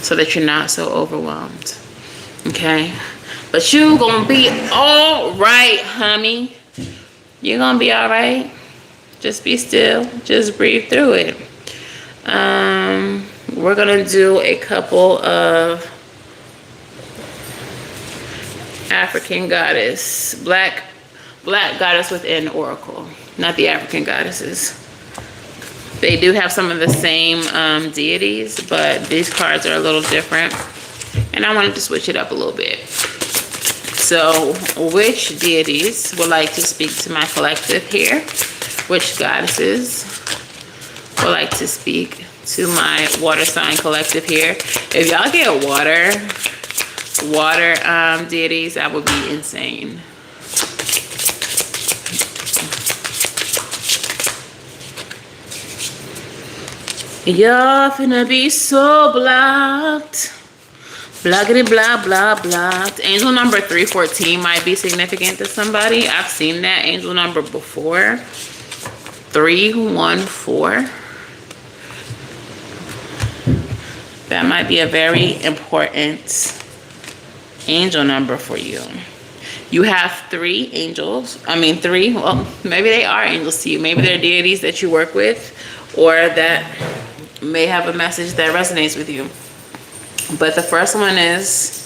so that you're not so overwhelmed. Okay? But you gonna be all right, honey. You're gonna be all right. Just be still. Just breathe through it. We're gonna do a couple of African goddess, black goddess within oracle, not the African goddesses. They do have some of the same deities, but these cards are a little different, and I wanted to switch it up a little bit. So which deities would like to speak to my collective here? Which goddesses would like to speak to my water sign collective here? If y'all get water deities, that would be insane. Y'all finna be so blocked. Blockity blah blah blocked. Angel number 314 might be significant to somebody. I've seen that angel number before. 314. That might be a very important angel number for you. You have three angels. Well, maybe they are angels to you. Maybe they're deities that you work with, or that may have a message that resonates with you. But the first one is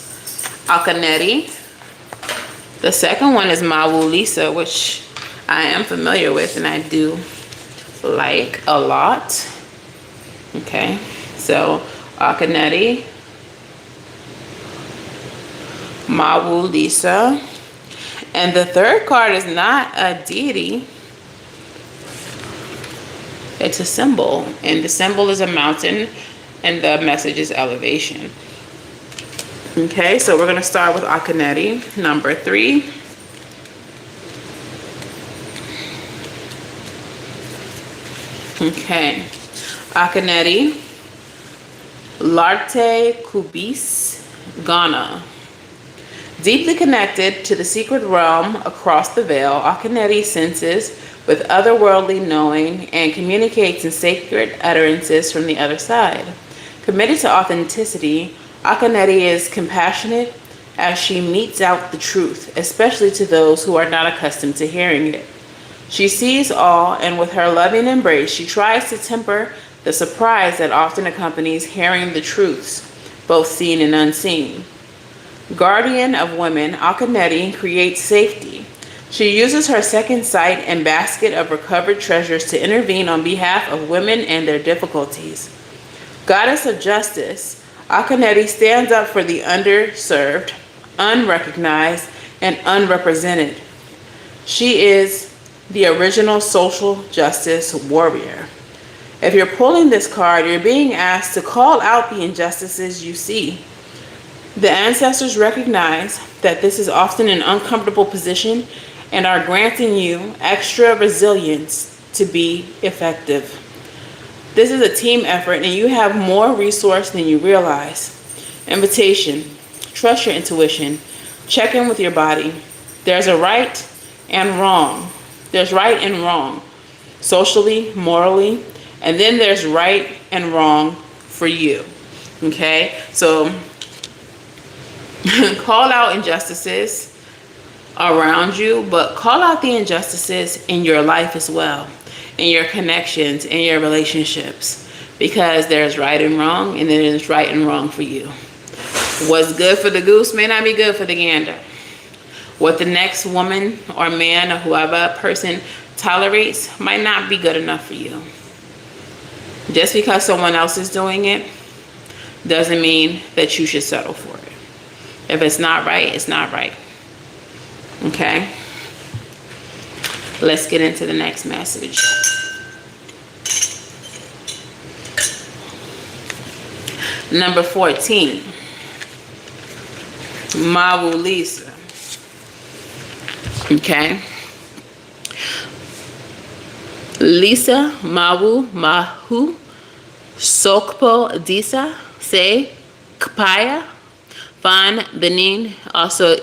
Akaneti. The second one is Mawu Lisa, which I am familiar with and I do like a lot. Okay, so Akaneti, Mawu Lisa, and the third card is not a deity. It's a symbol, and the symbol is a mountain, and the message is elevation. Okay, so we're going to start with Akaneti, number 3. Okay, Akaneti, Larte Kubis, Ghana. Deeply connected to the secret realm across the veil, Akaneti senses with otherworldly knowing and communicates in sacred utterances from the other side. Committed to authenticity, Akaneti is compassionate as she metes out the truth, especially to those who are not accustomed to hearing it. She sees all, and with her loving embrace, she tries to temper the surprise that often accompanies hearing the truths, both seen and unseen. Guardian of women, Akaneti creates safety. She uses her second sight and basket of recovered treasures to intervene on behalf of women and their difficulties. Goddess of justice, Akaneti stands up for the underserved, unrecognized, and unrepresented. She is the original social justice warrior. If you're pulling this card, you're being asked to call out the injustices you see. The ancestors recognize that this is often an uncomfortable position and are granting you extra resilience to be effective. This is a team effort and you have more resource than you realize. Invitation: trust your intuition. Check in with your body. There's a right and wrong. There's right and wrong, socially, morally, and then there's right and wrong for you. Okay? So call out injustices around you, but call out the injustices in your life as well, in your connections, in your relationships, because there's right and wrong, and then there's right and wrong for you. What's good for the goose may not be good for the gander. What the next woman or man or whoever person tolerates might not be good enough for you. Just because someone else is doing it doesn't mean that you should settle for it. If it's not right, it's not right. Okay? Let's get into the next message. Number 14. Mawu Lisa. Okay? Lisa Mawu Mahu Sokpo Disa Se Kpaya Fan Benin, also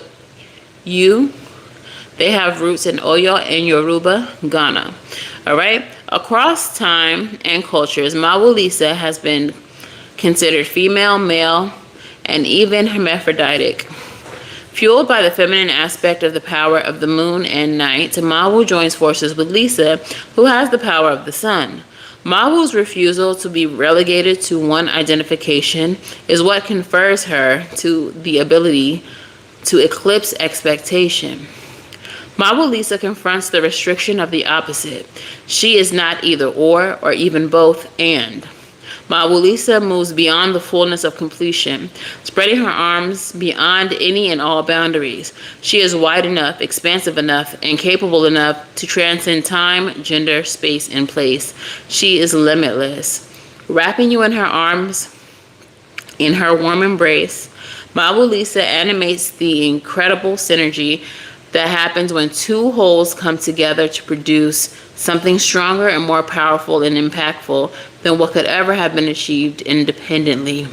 you. They have roots in Oyo and Yoruba, Ghana. All right? Across time and cultures, Mawu Lisa has been considered female, male, and even hermaphroditic. Fueled by the feminine aspect of the power of the moon and night, Mawu joins forces with Lisa, who has the power of the sun. Mawu's refusal to be relegated to one identification is what confers her to the ability to eclipse expectation. Mawu Lisa confronts the restriction of the opposite. She is not either or even both and. Mawu Lisa moves beyond the fullness of completion, spreading her arms beyond any and all boundaries. She is wide enough, expansive enough, and capable enough to transcend time, gender, space, and place. She is limitless. Wrapping you in her arms, in her warm embrace, Mawu Lisa animates the incredible synergy that happens when two wholes come together to produce something stronger and more powerful and impactful than what could ever have been achieved independently.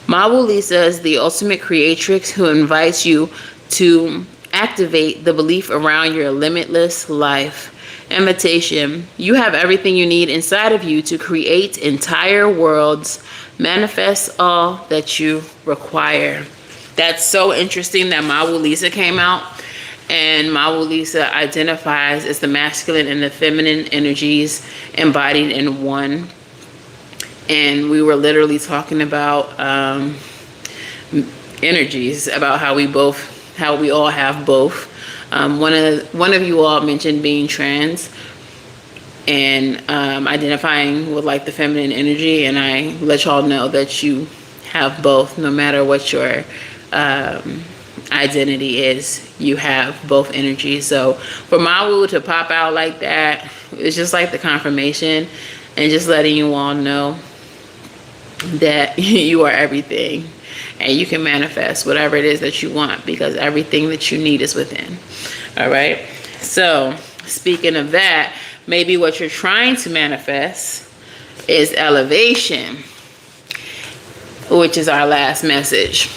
Mawu Lisa is the ultimate creatrix who invites you to activate the belief around your limitless life. Invitation: you have everything you need inside of you to create entire worlds, manifest all that you require. That's so interesting that Mawu Lisa came out. And Mawu Lisa identifies as the masculine and the feminine energies embodied in one. And we were literally talking about energies, about how we all have both. One of you all mentioned being trans and identifying with like the feminine energy, and I let y'all know that you have both, no matter what your identity is. You have both energies. So for Mawu to pop out like that, it's just like the confirmation and just letting you all know that you are everything and you can manifest whatever it is that you want, because everything that you need is within. All right? So speaking of that, maybe what you're trying to manifest is elevation, which is our last message.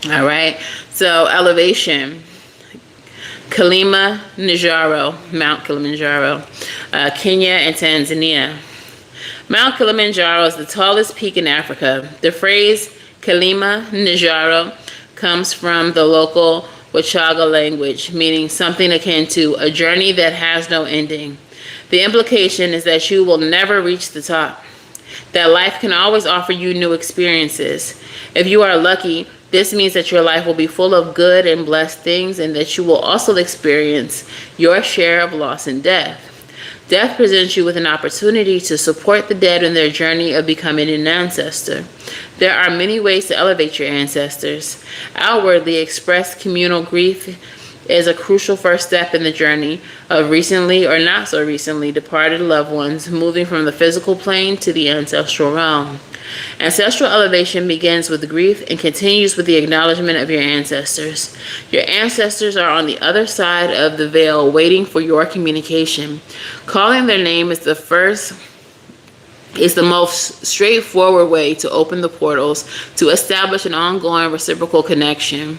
All right. So elevation, Kilimanjaro, Mount Kilimanjaro, Kenya and Tanzania. Mount Kilimanjaro is the tallest peak in Africa. The phrase Kilimanjaro comes from the local Wachaga language, meaning something akin to a journey that has no ending. The implication is that you will never reach the top, that life can always offer you new experiences. If you are lucky, this means that your life will be full of good and blessed things, and that you will also experience your share of loss and death. Death presents you with an opportunity to support the dead in their journey of becoming an ancestor. There are many ways to elevate your ancestors. Outwardly expressed communal grief is a crucial first step in the journey of recently or not so recently departed loved ones moving from the physical plane to the ancestral realm. Ancestral elevation begins with grief and continues with the acknowledgement of your ancestors. Your ancestors are on the other side of the veil waiting for your communication. Calling their name is the most straightforward way to open the portals to establish an ongoing reciprocal connection.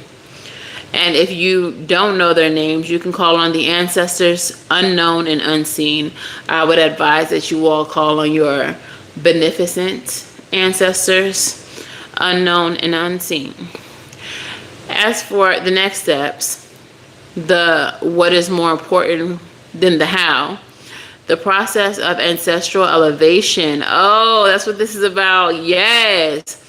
And if you don't know their names, you can call on the ancestors unknown and unseen. I would advise that you all call on your beneficent ancestors, unknown and unseen. As for the next steps, the what is more important than the how, the process of ancestral elevation. Oh, that's what this is about. Yes.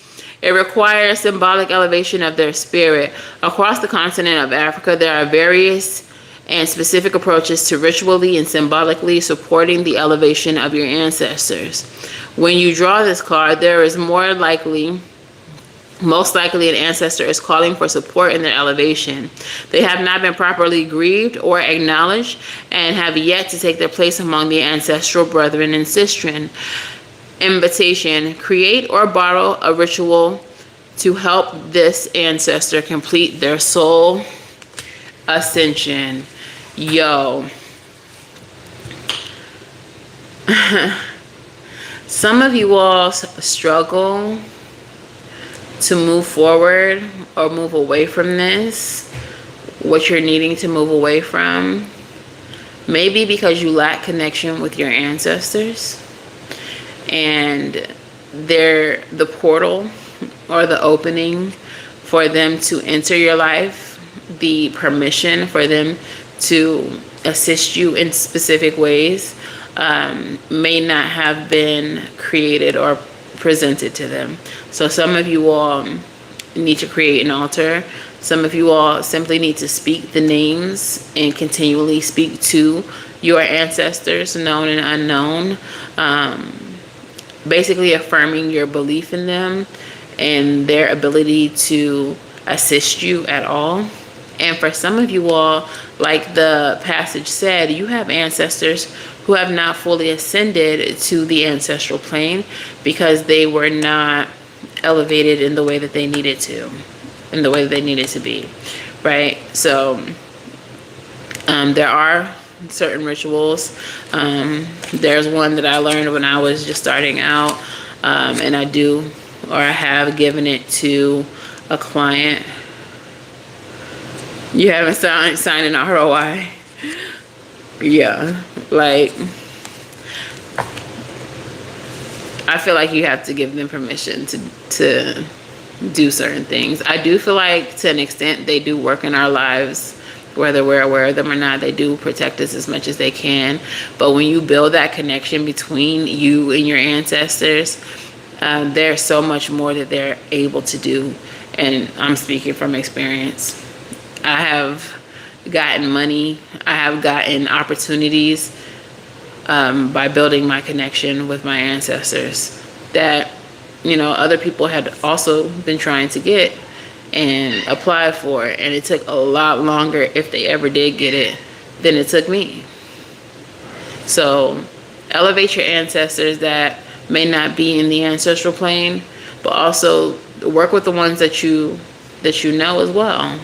It requires symbolic elevation of their spirit. Across the continent of Africa, there are various and specific approaches to ritually and symbolically supporting the elevation of your ancestors. When you draw this card, there is most likely an ancestor is calling for support in their elevation. They have not been properly grieved or acknowledged and have yet to take their place among the ancestral brethren and sistren. Invitation: create or borrow a ritual to help this ancestor complete their soul ascension. Yo. Some of you all struggle to move forward or move away from this, what you're needing to move away from. Maybe because you lack connection with your ancestors, and they're the portal or the opening for them to enter your life, the permission for them to assist you in specific ways may not have been created or presented to them. So some of you all need to create an altar. Some of you all simply need to speak the names and continually speak to your ancestors, known and unknown, basically affirming your belief in them and their ability to assist you at all. And for some of you all, like the passage said, you have ancestors who have not fully ascended to the ancestral plane because they were not elevated in the way that they needed to, in the way that they needed to be, right? So there are certain rituals. There's one that I learned when I was just starting out, and I have given it to a client. You haven't signed an ROI. Yeah, like, I feel like you have to give them permission to do certain things. I do feel like to an extent they do work in our lives, whether we're aware of them or not. They do protect us as much as they can. But when you build that connection between you and your ancestors, there's so much more that they're able to do. And I'm speaking from experience. I have gotten money. I have gotten opportunities by building my connection with my ancestors that, other people had also been trying to get and apply for, and it took a lot longer, if they ever did get it, than it took me. So elevate your ancestors that may not be in the ancestral plane, but also work with the ones that you know as well.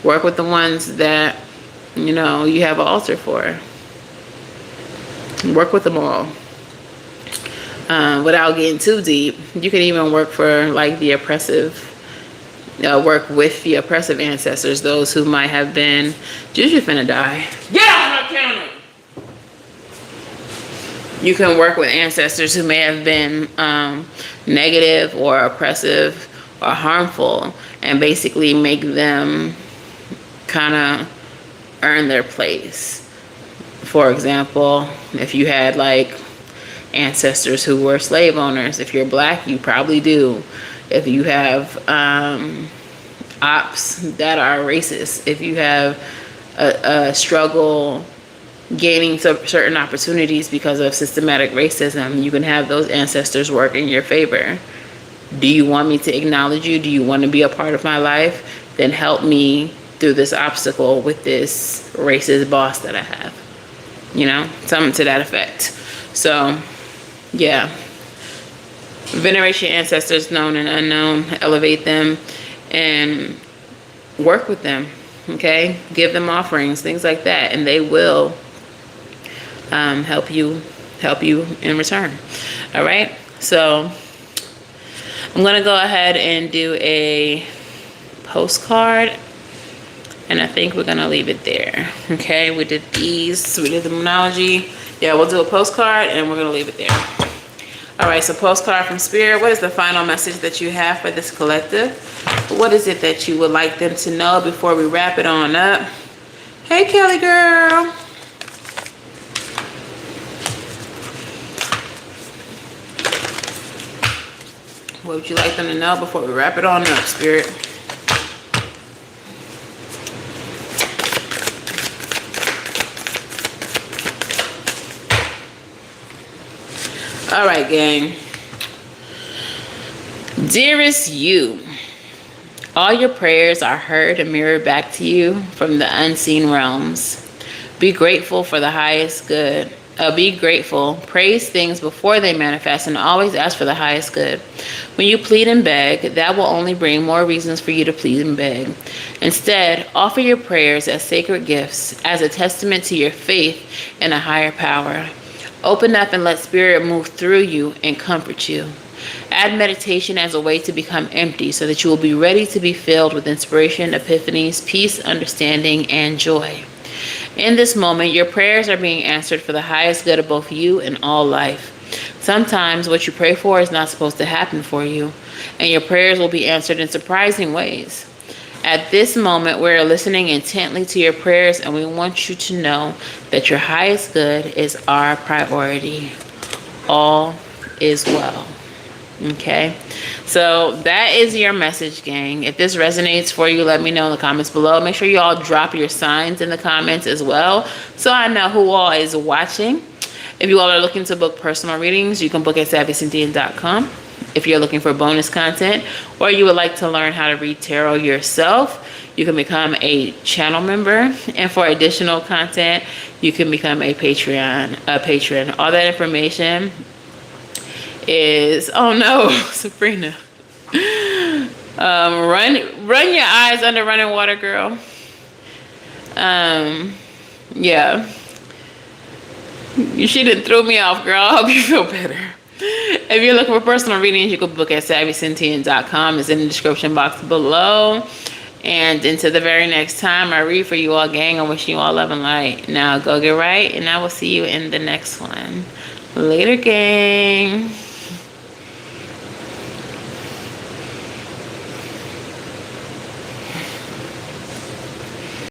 Work with the ones that you have an altar for. Work with them all. without getting too deep, you can even work for like the oppressive, work with the oppressive ancestors, those who might have been, Juju finna die. Get off my counter! You can work with ancestors who may have been negative or oppressive or harmful, and basically make them kind of earn their place. For example, if you had like ancestors who were slave owners, if you're black, you probably do. If you have ops that are racist, if you have a struggle gaining certain opportunities because of systematic racism, you can have those ancestors work in your favor. Do you want me to acknowledge you? Do you want to be a part of my life? Then help me through this obstacle with this racist boss that I have. You know, something to that effect. So, yeah. Venerate your ancestors, known and unknown. Elevate them and work with them. Okay? Give them offerings, things like that. And they will help you in return. All right? So, I'm going to go ahead and do a postcard. And I think we're going to leave it there. Okay, we did these. We did the Moonology. Yeah, we'll do a postcard and we're going to leave it there. All right, so postcard from Spirit. What is the final message that you have for this collective? What is it that you would like them to know before we wrap it on up? Hey, Kelly girl. What would you like them to know before we wrap it on up, Spirit? All right, gang. Dearest you, all your prayers are heard and mirrored back to you from the unseen realms. Be grateful for the highest good. Be grateful. Praise things before they manifest and always ask for the highest good. When you plead and beg, that will only bring more reasons for you to plead and beg. Instead, offer your prayers as sacred gifts, as a testament to your faith in a higher power. Open up and let Spirit move through you and comfort you. Add meditation as a way to become empty so that you will be ready to be filled with inspiration, epiphanies, peace, understanding, and joy. In this moment, your prayers are being answered for the highest good of both you and all life. Sometimes what you pray for is not supposed to happen for you, and your prayers will be answered in surprising ways. At this moment, we're listening intently to your prayers, and we want you to know that your highest good is our priority. All is well. Okay? So that is your message, gang. If this resonates for you, let me know in the comments below. Make sure you all drop your signs in the comments as well, so I know who all is watching. If you all are looking to book personal readings, you can book at SavyCynthia.com. If you're looking for bonus content, or you would like to learn how to read tarot yourself, you can become a channel member. And for additional content, you can become a patron. All that information is, oh no, Sabrina. Run your eyes under running water, girl. Yeah. She done threw me off, girl. I hope you feel better. If you're looking for personal readings, you can book at SavyCynthia.com. It's in the description box below. And until the very next time I read for you all, gang, I wish you all love and light. Now go get right, and I will see you in the next one. Later, gang.